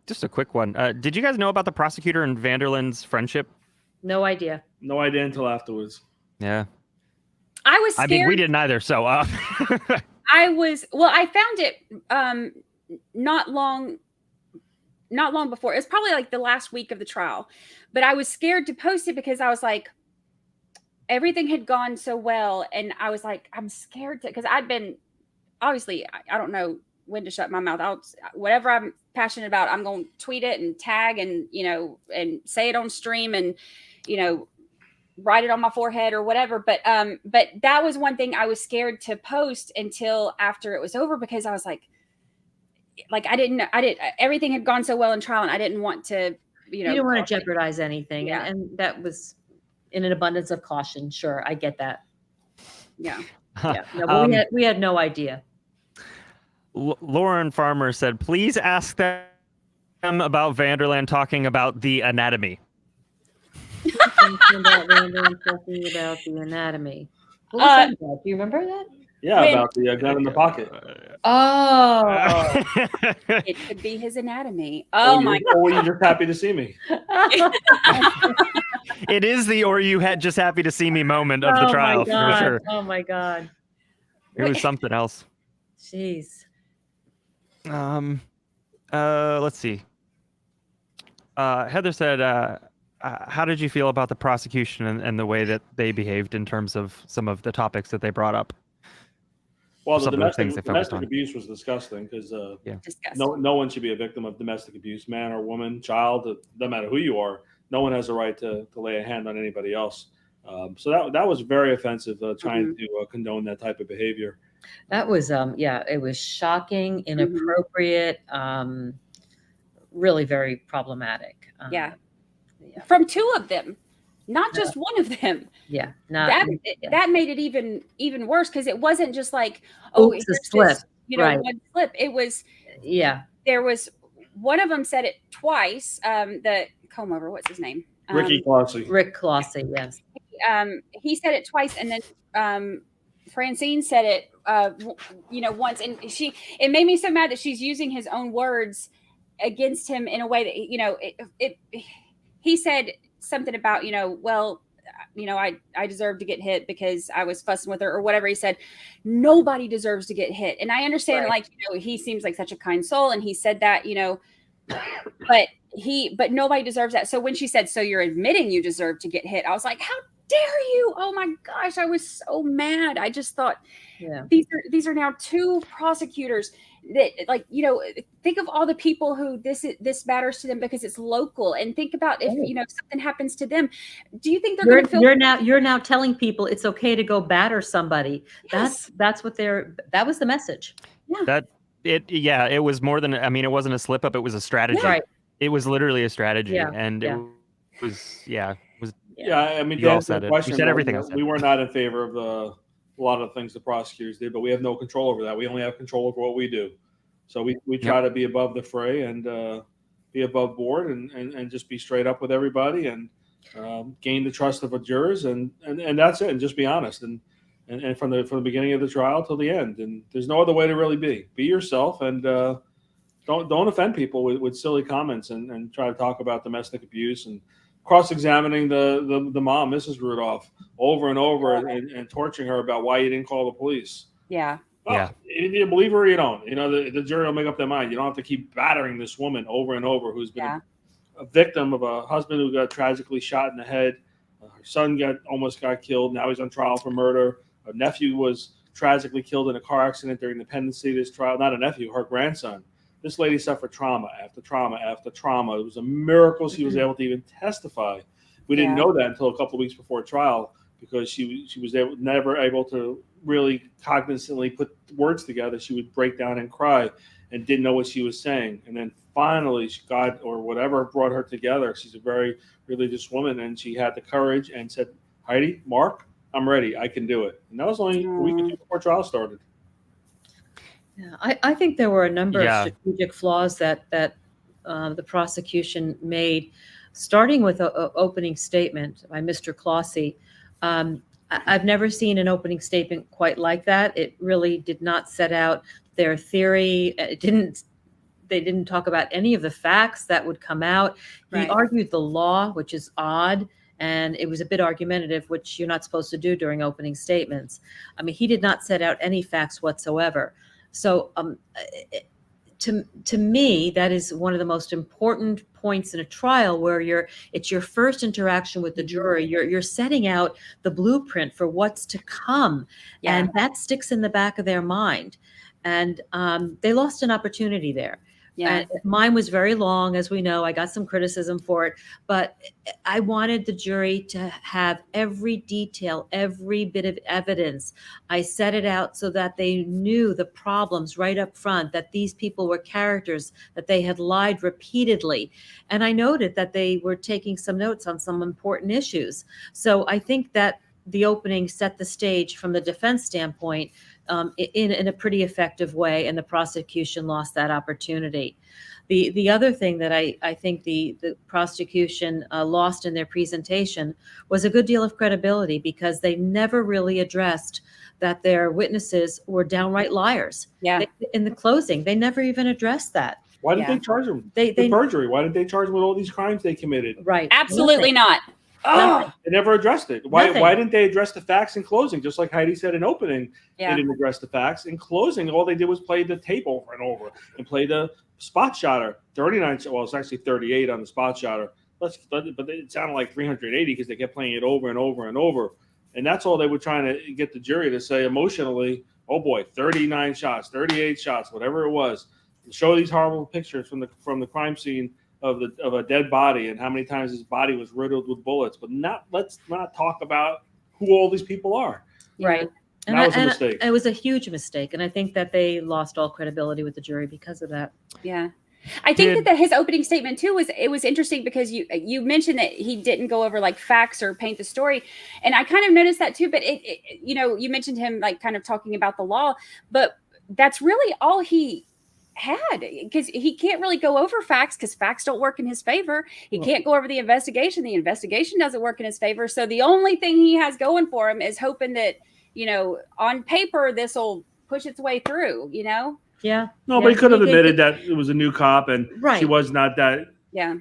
just a quick one. Did you guys know about the prosecutor and Vanderlyn's friendship? No idea. No idea until afterwards. Yeah. I was scared. I mean, we didn't either. So I found it not long before. It was probably like the last week of the trial, but I was scared to post it because I was like, everything had gone so well. And I was like, I'm scared because I'd been, obviously, I don't know when to shut my mouth. Whatever I'm passionate about, I'm going to tweet it and tag and, and say it on stream and, write it on my forehead or whatever. But that was one thing I was scared to post until after it was over, because I was like everything had gone so well in trial and I didn't want to, you don't want to jeopardize anything. Yeah. And that was in an abundance of caution. Sure. I get that. Yeah. Yeah. No, but we had no idea. Lauren Farmer said, please ask them about Vanderland talking about the anatomy. Talking about the anatomy. What was that about? Do you remember that? Yeah, about the gun in the pocket. Oh. It could be his anatomy. Oh my God. Or were you just happy to see me? It is the "or you had just happy to see me" moment of the trial, for sure. Oh my God. It was something else. Jeez. Let's see. Heather said, how did you feel about the prosecution and the way that they behaved in terms of some of the topics that they brought up? Well, the Some of the things they focused domestic on. abuse was disgusting because Disgusting. no one should be a victim of domestic abuse, man or woman, child, no matter who you are. No one has a right to lay a hand on anybody else. So that was very offensive, trying to condone that type of behavior. That was, it was shocking, inappropriate, really very problematic. Yeah. From two of them, not just one of them. Yeah. That made it even worse, because it wasn't just like, Oops, a slip. Right. One slip. It was, there was, one of them said it twice. The comb over, what's his name? Rick Clausey, yes. He said it twice, and then Francine said it, once, and it made me so mad that she's using his own words against him in a way that, he said something about, I deserve to get hit because I was fussing with her or whatever he said. Nobody deserves to get hit. And I understand, he seems like such a kind soul, and he said that, but nobody deserves that. So when she said, so you're admitting you deserve to get hit, I was like, how dare you? Oh my gosh, I was so mad. I just thought, these are now two prosecutors that, think of all the people who this matters to them because it's local, and think about if something happens to them. Do you think they're going to feel? You're now telling people it's okay to go batter somebody. Yes. That's what that was the message. Yeah. It was more than, it wasn't a slip up. It was a strategy. Right. It was literally a strategy. Yeah. And Yeah. it was, yeah. You all said it. You said everything else. We were not in favor of a lot of the things the prosecutors did, but we have no control over that. We only have control over what we do. So we try to be above the fray and be above board and just be straight up with everybody and gain the trust of the jurors and that's it. And just be honest and from the beginning of the trial till the end. And there's no other way to really be. Be yourself and don't offend people with silly comments and try to talk about domestic abuse and cross-examining the mom, Mrs. Rudolph, over and over and torturing her about why you didn't call the police. Yeah. Yeah. If you believe her or you don't, the jury will make up their mind. You don't have to keep battering this woman over and over who's been a victim of a husband who got tragically shot in the head. Her son almost got killed. Now he's on trial for murder. Her nephew was tragically killed in a car accident during the pendency of this trial. Not a nephew, her grandson. This lady suffered trauma after trauma after trauma. It was a miracle she was able to even testify. We didn't know that until a couple of weeks before trial because she was never able to really cognizantly put words together. She would break down and cry and didn't know what she was saying. And then finally, God or whatever brought her together. She's a very religious woman, and she had the courage and said, Heidi, Mark, I'm ready. I can do it. And that was only a week or two before trial started. Yeah, I think there were a number of strategic flaws that the prosecution made, starting with an opening statement by Mr. Clausey. I've never seen an opening statement quite like that. It really did not set out their theory. It didn't they didn't talk about any of the facts that would come out. He Right. argued the law, which is odd. And it was a bit argumentative, which you're not supposed to do during opening statements. I mean, he did not set out any facts whatsoever. So to me, that is one of the most important points in a trial, where it's your first interaction with the jury. You're setting out the blueprint for what's to come, and that sticks in the back of their mind. And they lost an opportunity there. Yeah. Mine was very long, as we know. I got some criticism for it, but I wanted the jury to have every detail, every bit of evidence. I set it out so that they knew the problems right up front, that these people were characters, that they had lied repeatedly. And I noted that they were taking some notes on some important issues. So I think that the opening set the stage from the defense standpoint in a pretty effective way, and the prosecution lost that opportunity. The other thing that I think the prosecution lost in their presentation was a good deal of credibility, because they never really addressed that their witnesses were downright liars. Yeah. In the closing, they never even addressed that. Why did they charge them They with perjury? Why did they charge them with all these crimes they committed? Right. Absolutely not. Nothing. They never addressed it. Why Nothing. why didn't they address the facts in closing? Just like Heidi said in opening, Yeah. they didn't address the facts. In closing, all they did was play the tape over and over and play the spot shotter. 39, well, it's actually 38 on the spot shotter. But it sounded like 380 because they kept playing it over and over and over. And that's all they were trying to get the jury to say emotionally, oh boy, 39 shots, 38 shots, whatever it was. Show these horrible pictures from the crime scene of a dead body and how many times his body was riddled with bullets, but let's not talk about who all these people are. Right. And that was a mistake. It was a huge mistake. And I think that they lost all credibility with the jury because of that. Yeah. I think that his opening statement too was interesting, because you mentioned that he didn't go over like facts or paint the story, and I kind of noticed that too. But you mentioned him like kind of talking about the law, but that's really all he had, because he can't really go over facts, because facts don't work in his favor. He can't go over the investigation doesn't work in his favor. So the only thing he has going for him is hoping that on paper this will push its way through. Yeah. No, but he could have admitted that it was a new cop and she was not that. Yeah.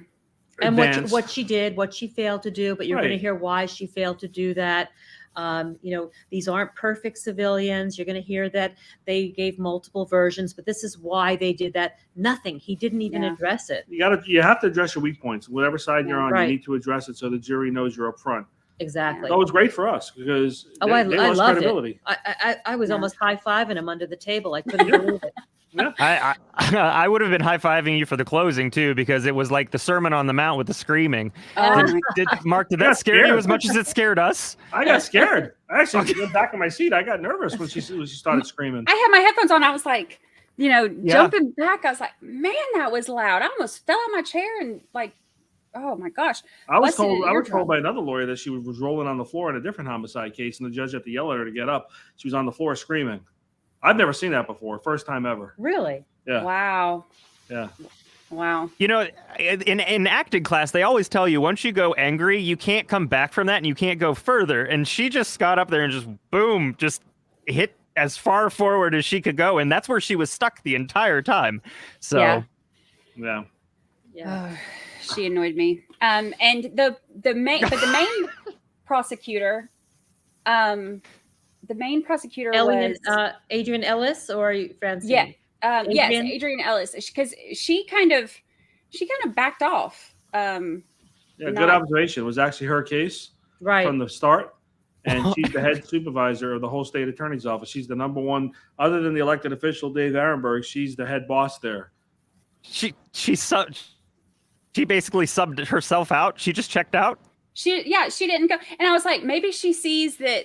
And what she did, what she failed to do, but you're going to hear why she failed to do that. These aren't perfect civilians. You're going to hear that they gave multiple versions, but this is why they did that. Nothing. He didn't even address it. You have to address your weak points. Whatever side you're on, you need to address it so the jury knows you're up front. Exactly. That was great for us, because they I lost loved credibility. it. I was almost high-fiving him under the table. I couldn't believe it. Yeah. I would have been high-fiving you for the closing too, because it was like the Sermon on the Mount with the screaming. Mark, did that scare you as much as it scared us? I got scared. I actually went back in my seat. I got nervous when she started screaming. I had my headphones on. I was like, jumping back. I was like, man, that was loud. I almost fell out of my chair and like, oh my gosh. I was told by another lawyer that she was rolling on the floor in a different homicide case, and the judge had to yell at her to get up. She was on the floor screaming. I've never seen that before. First time ever. Really? Yeah. Wow. Yeah. Wow. In acting class, they always tell you once you go angry, you can't come back from that and you can't go further. And she just got up there and just boom, just hit as far forward as she could go. And that's where she was stuck the entire time. So, yeah. She annoyed me. And the main prosecutor, the main prosecutor was Adrian Ellis, or Francine? Yeah. Yes, Adrian Ellis, because she kind of backed off. Good observation. It was actually her case from the start. And she's the head supervisor of the whole state attorney's office. She's the number one, other than the elected official, Dave Arenberg. She's the head boss there. She basically subbed herself out. She just checked out. She didn't go. And I was like, maybe she sees that,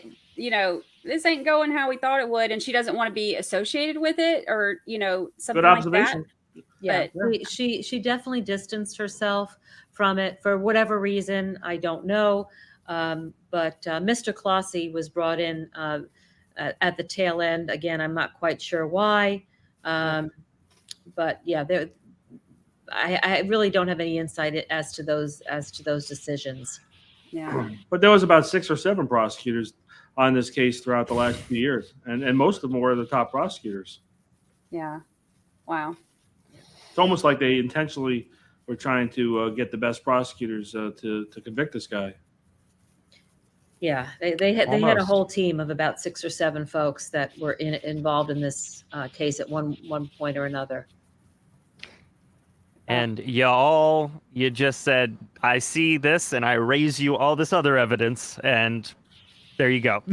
this ain't going how we thought it would, and she doesn't want to be associated with it, or something Good observation. like that. Yeah, but she definitely distanced herself from it for whatever reason. I don't know. But Mr. Clossy was brought in at the tail end. Again, I'm not quite sure why. But yeah, I really don't have any insight as to those decisions. Yeah. But there was about 6 or 7 prosecutors on this case throughout the last few years, and most of them were the top prosecutors. Yeah. Wow. It's almost like they intentionally were trying to get the best prosecutors to convict this guy. Yeah, they had a Almost. whole team of about 6 or 7 folks that were involved in this case at one point or another. And you just said, I see this and I raise you all this other evidence, and there you go.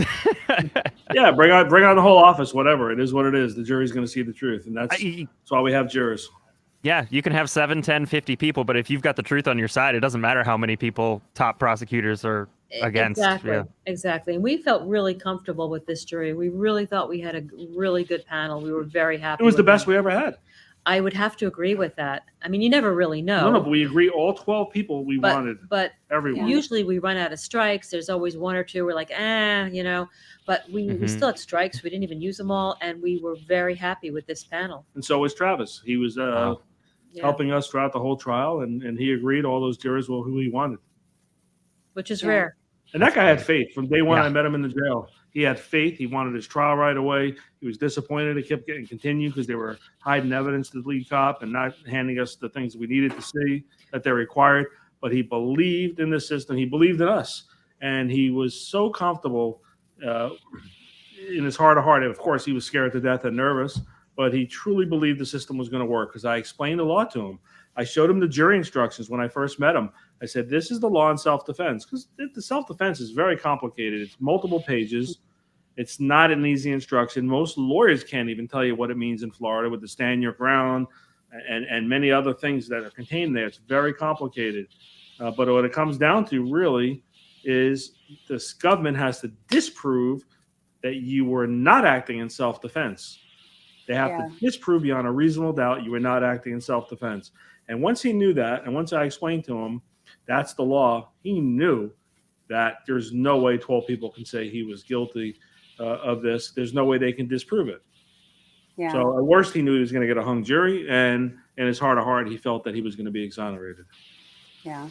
Yeah, bring out the whole office, whatever. It is what it is. The jury's going to see the truth, and that's why we have jurors. Yeah, you can have 7, 10, 50 people, but if you've got the truth on your side, it doesn't matter how many people top prosecutors are against. Exactly. Yeah. Exactly. And we felt really comfortable with this jury. We really thought we had a really good panel. We were very happy. It was the with best them. we ever had. I would have to agree with that. I mean, you never really know. No, but we agree. All 12 people we wanted. But Everyone. usually we run out of strikes. There's always 1 or 2. We're like, but we still had strikes. We didn't even use them all. And we were very happy with this panel. And so was Travis. He was helping us throughout the whole trial, and he agreed all those jurors were who he wanted. Which is rare. And that guy had faith. From day one, I met him in the jail. He had faith. He wanted his trial right away. He was disappointed it kept getting continued because they were hiding evidence to the lead cop and not handing us the things we needed to see that they required. But he believed in the system. He believed in us. And he was so comfortable in his heart of heart. Of course, he was scared to death and nervous, but he truly believed the system was going to work because I explained a lot to him. I showed him the jury instructions when I first met him. I said, this is the law in self-defense, because the self-defense is very complicated. It's multiple pages. It's not an easy instruction. Most lawyers can't even tell you what it means in Florida with the stand your ground and many other things that are contained there. It's very complicated. But what it comes down to really is this government has to disprove that you were not acting in self-defense. They have to disprove beyond a reasonable doubt you were not acting in self-defense. And once he knew that, and once I explained to him, that's the law, he knew that there's no way 12 people can say he was guilty of this. There's no way they can disprove it. Yeah. So at worst, he knew he was going to get a hung jury, and in his heart of heart, he felt that he was going to be exonerated. Yeah.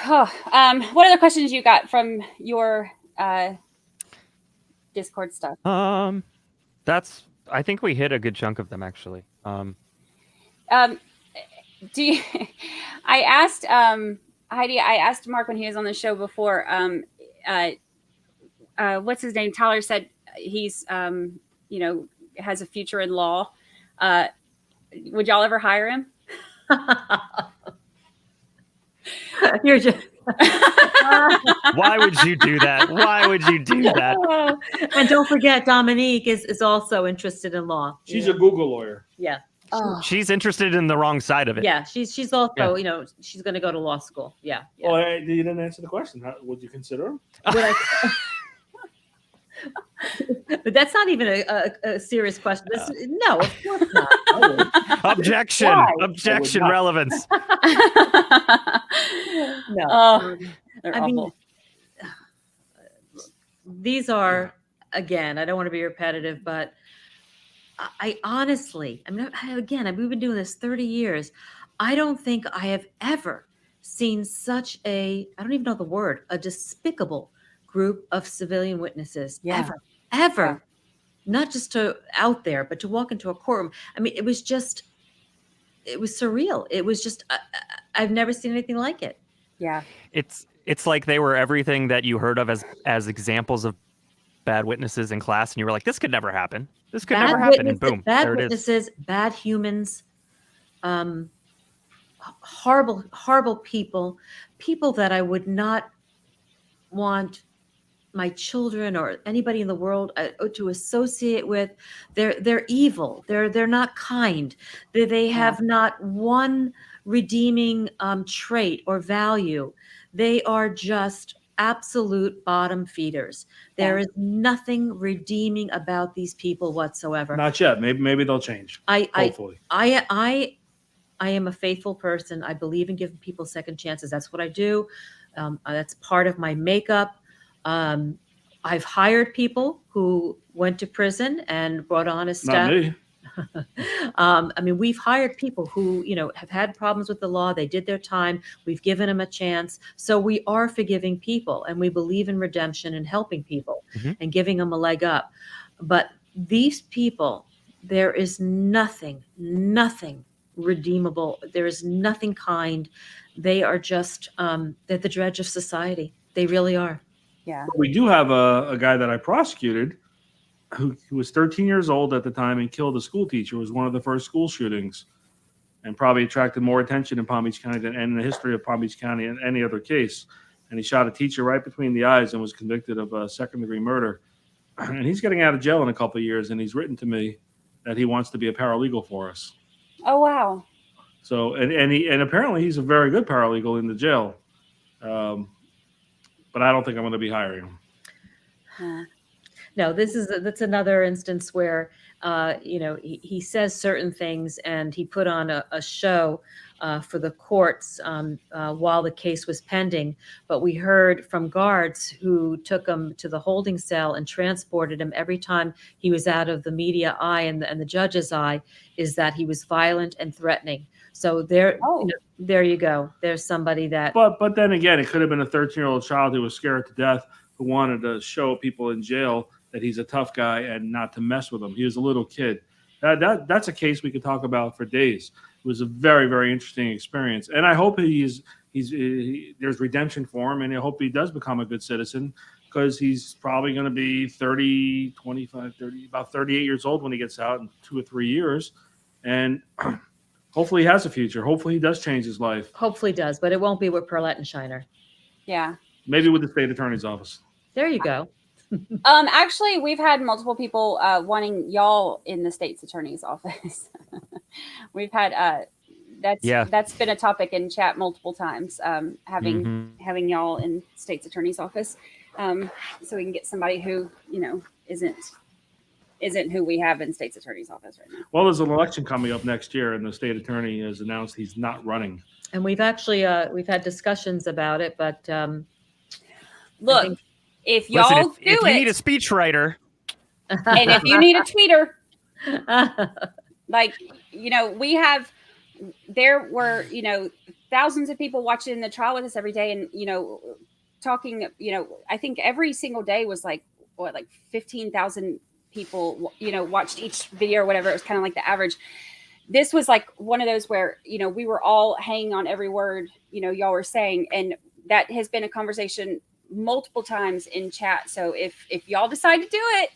What other questions you got from your Discord stuff? I think we hit a good chunk of them, actually. I asked Heidi, I asked Mark when he was on the show before, what's his name? Tyler said he's, has a future in law. Would y'all ever hire him? You're just... Why would you do that? Why would you do that? And don't forget, Dominique is also interested in law. She's a Google lawyer. Yeah. She's interested in the wrong side of it. Yeah, she's also, she's going to go to law school. Yeah. Oh, you didn't answer the question. Would you consider him? But that's not even a serious question. No, of course not. Objection. Why? Objection. Relevance. No. They're I awful. mean, these are, again, I don't want to be repetitive, but I honestly, we've been doing this 30 years. I don't think I have ever seen such I don't even know the word, a despicable group of civilian witnesses. Yeah. Ever. Yeah. Not just out there, but to walk into a courtroom. I mean, it was surreal. It was just, I've never seen anything like it. Yeah. It's like they were everything that you heard of as examples of bad witnesses in class, and you were like, this could never happen. This could never happen, and boom, bad there witnesses, it is. Bad humans, horrible people that I would not want my children or anybody in the world to associate with. They're evil. They're not kind. They have not one redeeming trait or value. They are just absolute bottom feeders. There is nothing redeeming about these people whatsoever. Not yet. Maybe they'll change. Hopefully. I am a faithful person. I believe in giving people second chances. That's what I do. That's part of my makeup. I've hired people who went to prison and brought on as staff. Not me. We've hired people who, have had problems with the law. They did their time. We've given them a chance. So we are forgiving people, and we believe in redemption and helping people and giving them a leg up. But these people, there is nothing redeemable. There is nothing kind. They are just, they're the dredge of society. They really are. Yeah. We do have a guy that I prosecuted who was 13 years old at the time and killed a school teacher. It was one of the first school shootings and probably attracted more attention in Palm Beach County than in the history of Palm Beach County in any other case. And he shot a teacher right between the eyes and was convicted of a second-degree murder. And he's getting out of jail in a couple of years, and he's written to me that he wants to be a paralegal for us. Oh, wow. So, and apparently he's a very good paralegal in the jail. But I don't think I'm going to be hiring him. Yeah. No, that's another instance where, he says certain things, and he put on a show for the courts while the case was pending. But we heard from guards who took him to the holding cell and transported him every time he was out of the media eye and the judge's eye, is that he was violent and threatening. So there you go. There's somebody that. But then again, it could have been a 13-year-old child who was scared to death, who wanted to show people in jail that he's a tough guy and not to mess with him. He was a little kid. That's a case we could talk about for days. It was a very, very interesting experience. And I hope there's redemption for him, and I hope he does become a good citizen, because he's probably going to be 30, 25, 30, about 38 years old when he gets out in 2 or 3 years. And hopefully he has a future. Hopefully he does change his life. Hopefully does, but it won't be with Perlet and Shiner. Yeah. Maybe with the state attorney's office. There you go. Actually, we've had multiple people wanting y'all in the state's attorney's office. We've had that's been a topic in chat multiple times. Having y'all in state's attorney's office, so we can get somebody who isn't who we have in state's attorney's office right now. Well, there's an election coming up next year, and the state attorney has announced he's not running. And we've actually we've had discussions about it, but look. If y'all if you need a speechwriter, and if you need a tweeter, there were, thousands of people watching the trial with us every day, and, talking, I think every single day was like 15,000 people, watched each video or whatever. It was kind of like the average. This was like one of those where, we were all hanging on every word, y'all were saying, and that has been a conversation multiple times in chat. So if y'all decide to do it,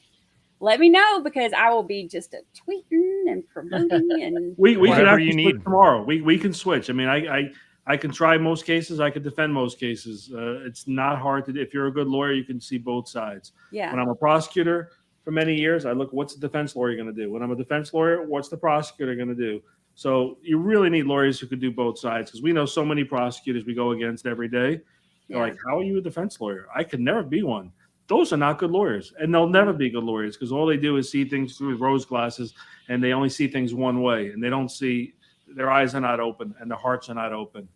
let me know, because I will be just tweeting and promoting and we can whatever you need tomorrow. We can switch. I mean, I can try most cases. I can defend most cases. It's not hard to do. If you're a good lawyer, you can see both sides. Yeah. When I'm a prosecutor for many years, I look, what's the defense lawyer going to do? When I'm a defense lawyer, what's the prosecutor going to do? So you really need lawyers who could do both sides, because we know so many prosecutors we go against every day. They're like, how are you a defense lawyer? I could never be one. Those are not good lawyers, and they'll never be good lawyers, because all they do is see things through rose glasses, and they only see things one way, and they don't see, their eyes are not open and their hearts are not open.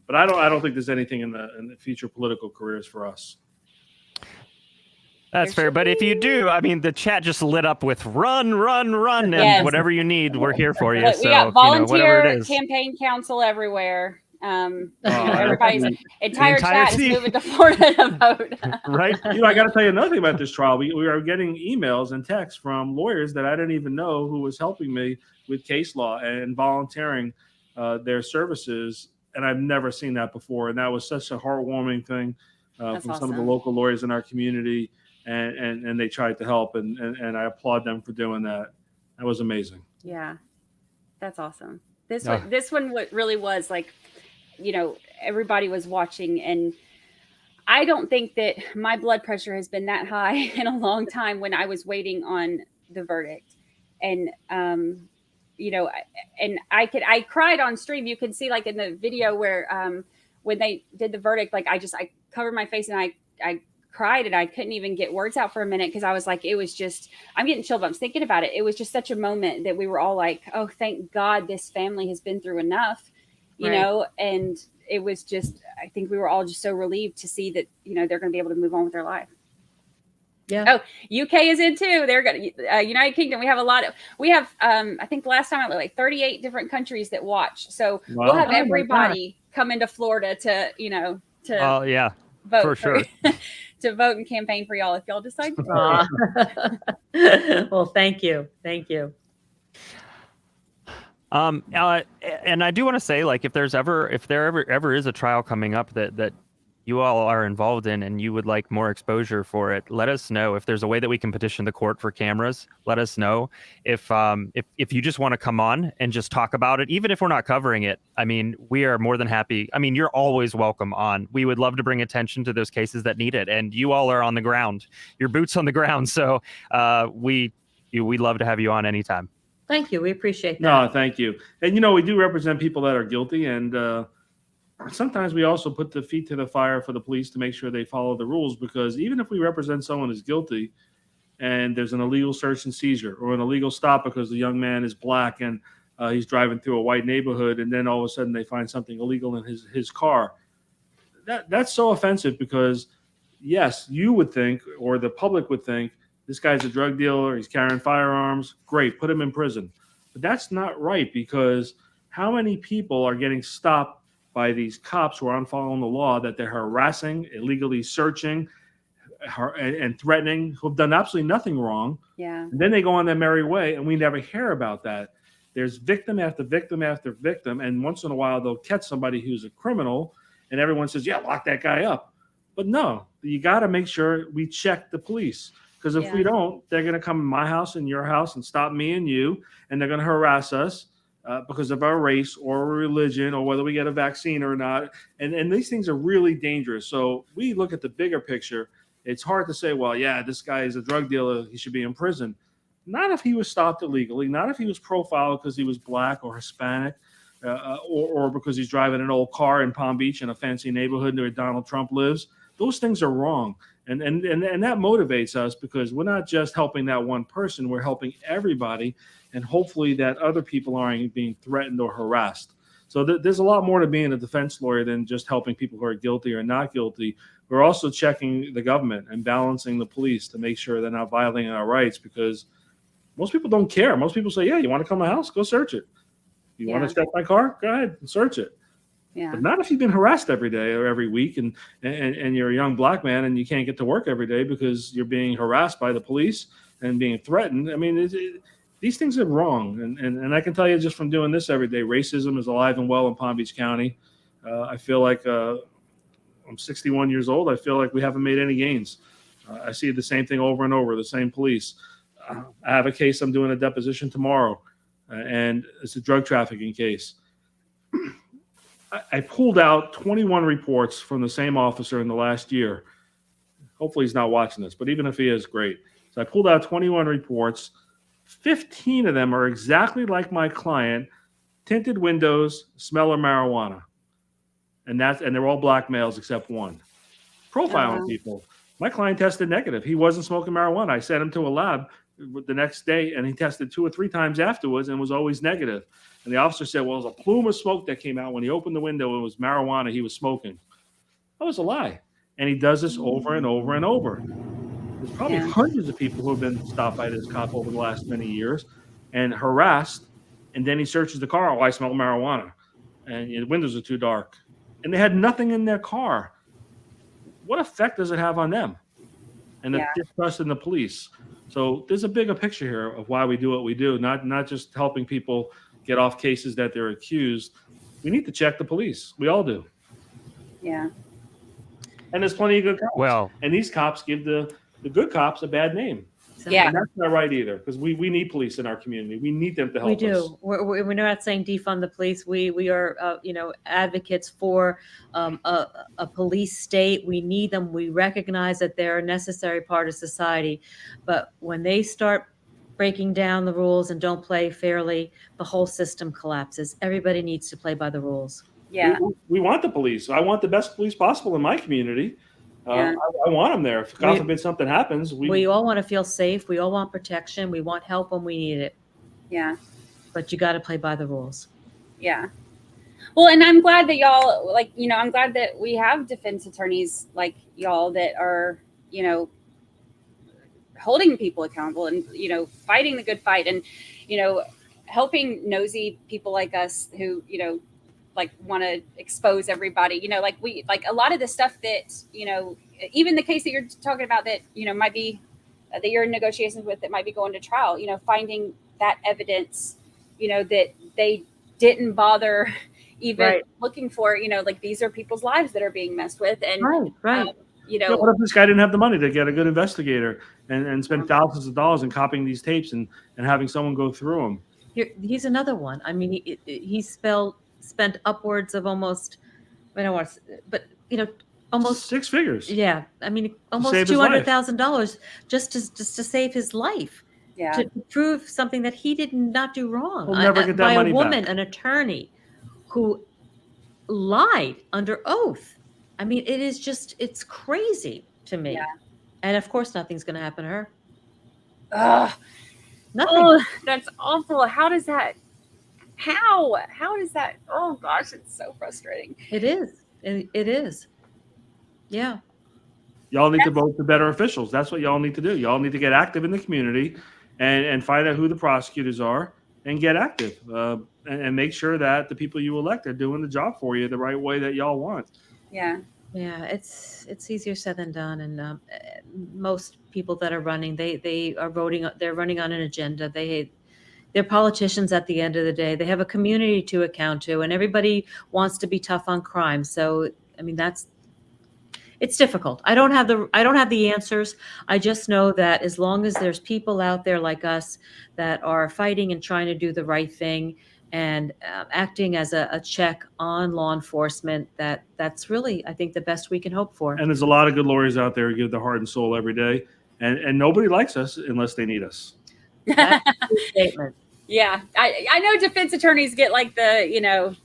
But I don't think there's anything in the future political careers for us. That's fair. But if you do, I mean, the chat just lit up with run, and whatever you need, we're here for you. We So, got volunteer whatever it is. campaign council everywhere. Everybody's entire chat is team. moving to Florida to vote. Right? I got to tell you another thing about this trial. We are getting emails and texts from lawyers that I didn't even know who was helping me with case law and volunteering their services, and I've never seen that before. And that was such a heartwarming thing from some of the local lawyers in our community, and they tried to help, and I applaud them for doing that. That was amazing. Yeah, that's awesome. This one really was like, everybody was watching, and I don't think that my blood pressure has been that high in a long time when I was waiting on the verdict. And, and I cried on stream. You can see, like, in the video where, when they did the verdict, like, I covered my face and I cried, and I couldn't even get words out for a minute, because I was like, it was just, I'm getting chill bumps thinking about it. It was just such a moment that we were all like, oh, thank God this family has been through enough. And it was just, I think we were all just so relieved to see that, they're going to be able to move on with their life. Yeah. Oh, UK is in too. They're going to, United Kingdom. We have, I think last time I looked, like 38 different countries that watch. So we'll have everybody come into Florida to, to vote for sure. To vote and campaign for y'all if y'all decide to. Well, thank you. Thank you. And I do want to say, like, if there ever is a trial coming up that you all are involved in and you would like more exposure for it, let us know. If there's a way that we can petition the court for cameras, let us know. If you just want to come on and just talk about it, even if we're not covering it, I mean, we are more than happy. I mean, you're always welcome on. We would love to bring attention to those cases that need it. And you all are on the ground, your boots on the ground. So we'd love to have you on anytime. Thank you. We appreciate that. No, thank you. And, we do represent people that are guilty. And sometimes we also put the feet to the fire for the police to make sure they follow the rules, because even if we represent someone who's guilty and there's an illegal search and seizure or an illegal stop because the young man is black and he's driving through a white neighborhood, and then all of a sudden they find something illegal in his car, that's so offensive, because, yes, you would think, or the public would think, this guy's a drug dealer, he's carrying firearms, great, put him in prison. But that's not right, because how many people are getting stopped by these cops who aren't following the law, that they're harassing, illegally searching, and threatening, who've done absolutely nothing wrong. Yeah. And then they go on their merry way, and we never hear about that. There's victim after victim after victim, and once in a while they'll catch somebody who's a criminal, and everyone says, yeah, lock that guy up. But no, you got to make sure we check the police. Because if we don't, they're going to come in my house and your house and stop me and you, and they're going to harass us because of our race or religion or whether we get a vaccine or not. And these things are really dangerous. So we look at the bigger picture. It's hard to say, well, yeah, this guy is a drug dealer, he should be in prison. Not if he was stopped illegally, not if he was profiled because he was black or Hispanic, or because he's driving an old car in Palm Beach in a fancy neighborhood where Donald Trump lives. Those things are wrong. And that motivates us, because we're not just helping that one person, we're helping everybody, and hopefully that other people aren't being threatened or harassed. So there's a lot more to being a defense lawyer than just helping people who are guilty or not guilty. We're also checking the government and balancing the police to make sure they're not violating our rights, because most people don't care. Most people say, yeah, you want to come to my house? Go search it. You want to step my car? Go ahead and search it. Yeah. But not if you've been harassed every day or every week, and you're a young black man and you can't get to work every day because you're being harassed by the police and being threatened. I mean, these things are wrong. And I can tell you just from doing this every day, racism is alive and well in Palm Beach County. I feel like I'm 61 years old. I feel like we haven't made any gains. I see the same thing over and over, the same police. I have a case I'm doing a deposition tomorrow, and it's a drug trafficking case. I pulled out 21 reports from the same officer in the last year. Hopefully he's not watching this, but even if he is, great. So I pulled out 21 reports. 15 of them are exactly like my client, tinted windows, smell of marijuana. And they're all black males except one. Profiling people. My client tested negative. He wasn't smoking marijuana. I sent him to a lab the next day, and he tested 2 or 3 times afterwards and was always negative. And the officer said, well, it was a plume of smoke that came out when he opened the window. It was marijuana he was smoking. That was a lie. And he does this over and over and over. There's probably hundreds of people who have been stopped by this cop over the last many years and harassed. And then he searches the car. Oh, I smell marijuana. And the windows are too dark. And they had nothing in their car. What effect does it have on them? And the distrust in the police. So there's a bigger picture here of why we do what we do, not just helping people get off cases that they're accused. We need to check the police. We all do. Yeah. And there's plenty of good cops. Well, and these cops give the good cops a bad name. Yeah. And that's not right either, because we need police in our community. We need them to help us. We do. We're not saying defund the police. We are, advocates for a police state. We need them. We recognize that they're a necessary part of society. But when they start breaking down the rules and don't play fairly, the whole system collapses. Everybody needs to play by the rules. Yeah. We want the police. I want the best police possible in my community. I want them there. If God forbid something happens, we all want to feel safe. We all want protection. We want help when we need it. Yeah. But you got to play by the rules. Yeah. Well, and I'm glad that y'all, I'm glad that we have defense attorneys like y'all that are, holding people accountable and, fighting the good fight and, helping nosy people like us who, want to expose everybody, a lot of the stuff that, even the case that you're talking about that, might be that you're in negotiations with that might be going to trial, finding that evidence, that they didn't bother even looking for, like these are people's lives that are being messed with. And, right. What if this guy didn't have the money to get a good investigator and spend thousands of dollars in copying these tapes and having someone go through them? He's another one. I mean, he spent upwards of almost, I don't want to, but almost six figures. Yeah, I mean, almost $200,000 just to save his life. Yeah. To prove something that he did not do wrong. We'll never get that money by a woman, back. An attorney who lied under oath. I mean, it's crazy to me. Yeah. And of course, nothing's going to happen to her. Ugh. Nothing. Oh, that's awful. How does that? How does that? Oh gosh, it's so frustrating. It is. It is. Yeah. Y'all need to vote for better officials. That's what y'all need to do. Y'all need to get active in the community and find out who the prosecutors are and get active and make sure that the people you elect are doing the job for you the right way that y'all want. Yeah. Yeah, it's easier said than done, and most people that are running, they are voting. They're running on an agenda. They're politicians at the end of the day. They have a community to account to, and everybody wants to be tough on crime. So, I mean, it's difficult. I don't have the answers. I just know that as long as there's people out there like us that are fighting and trying to do the right thing and acting as a check on law enforcement, that's really, I think, the best we can hope for. And there's a lot of good lawyers out there who give their heart and soul every day, and nobody likes us unless they need us. That's a good statement. Yeah, I know defense attorneys get like the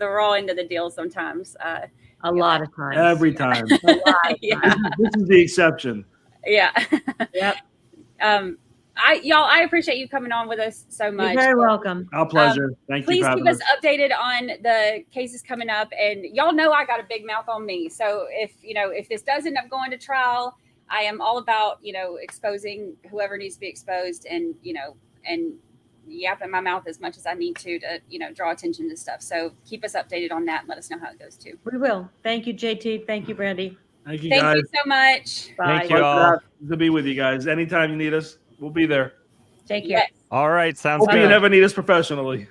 raw end of the deal sometimes. A lot of times. Every time. A lot of Yeah. times. This is the exception. Yeah. Yep. I appreciate you coming on with us so much. You're very welcome. Our pleasure. Thank you Please for keep having us updated on the cases coming up, and y'all know I got a big mouth on me. So if this does end up going to trial, I am all about exposing whoever needs to be exposed, and yap in my mouth as much as I need to draw attention to stuff. So keep us updated on that and let us know how it goes too. We will. Thank you, JT. Thank you, Brandi. Thank you, Thank guys. you so much. Bye. Thank you all. To be with you guys. Anytime you need us, we'll be there. Take care. Yes. All right, sounds Hopefully you good. never need us professionally.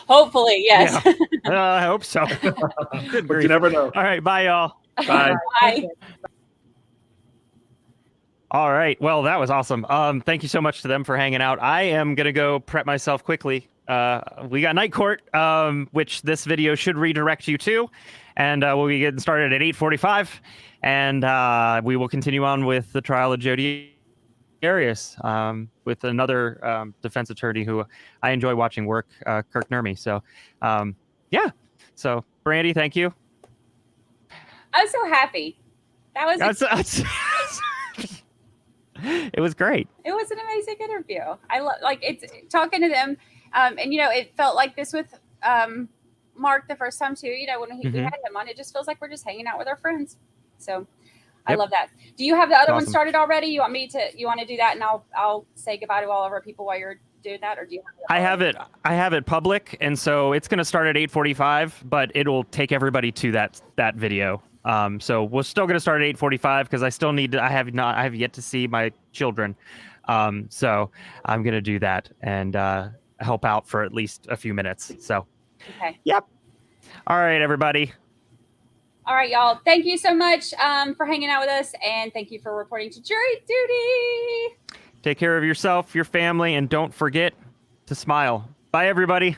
Hopefully, yes. Yeah. I hope so. Good But you grief. never know. All right, bye, y'all. Bye. Bye. All right. Well, that was awesome. Thank you so much to them for hanging out. I am gonna go prep myself quickly. We got night court, which this video should redirect you to, and we'll be getting started at 8:45, and we will continue on with the trial of Jodi Arias with another defense attorney who I enjoy watching work, Kirk Nurmi. So, yeah. So, Brandi, thank you. I was so happy. That was It was great. It was an amazing interview. I love it's talking to them, and it felt like this with Mark the first time too. When we had him on, it just feels like we're just hanging out with our friends. So I love that. Do you have the other one started already? You want to do that, and I'll say goodbye to all of our people while you're doing that, or do you? I have it public, and so it's going to start at 8:45, but it'll take everybody to that video. So we're still going to start at 8:45 because I still need to. I have yet to see my children, so I'm going to do that and help out for at least a few minutes. So, Okay. Yep. All right, everybody. All right, y'all. Thank you so much for hanging out with us, and thank you for reporting to jury duty. Take care of yourself, your family, and don't forget to smile. Bye, everybody.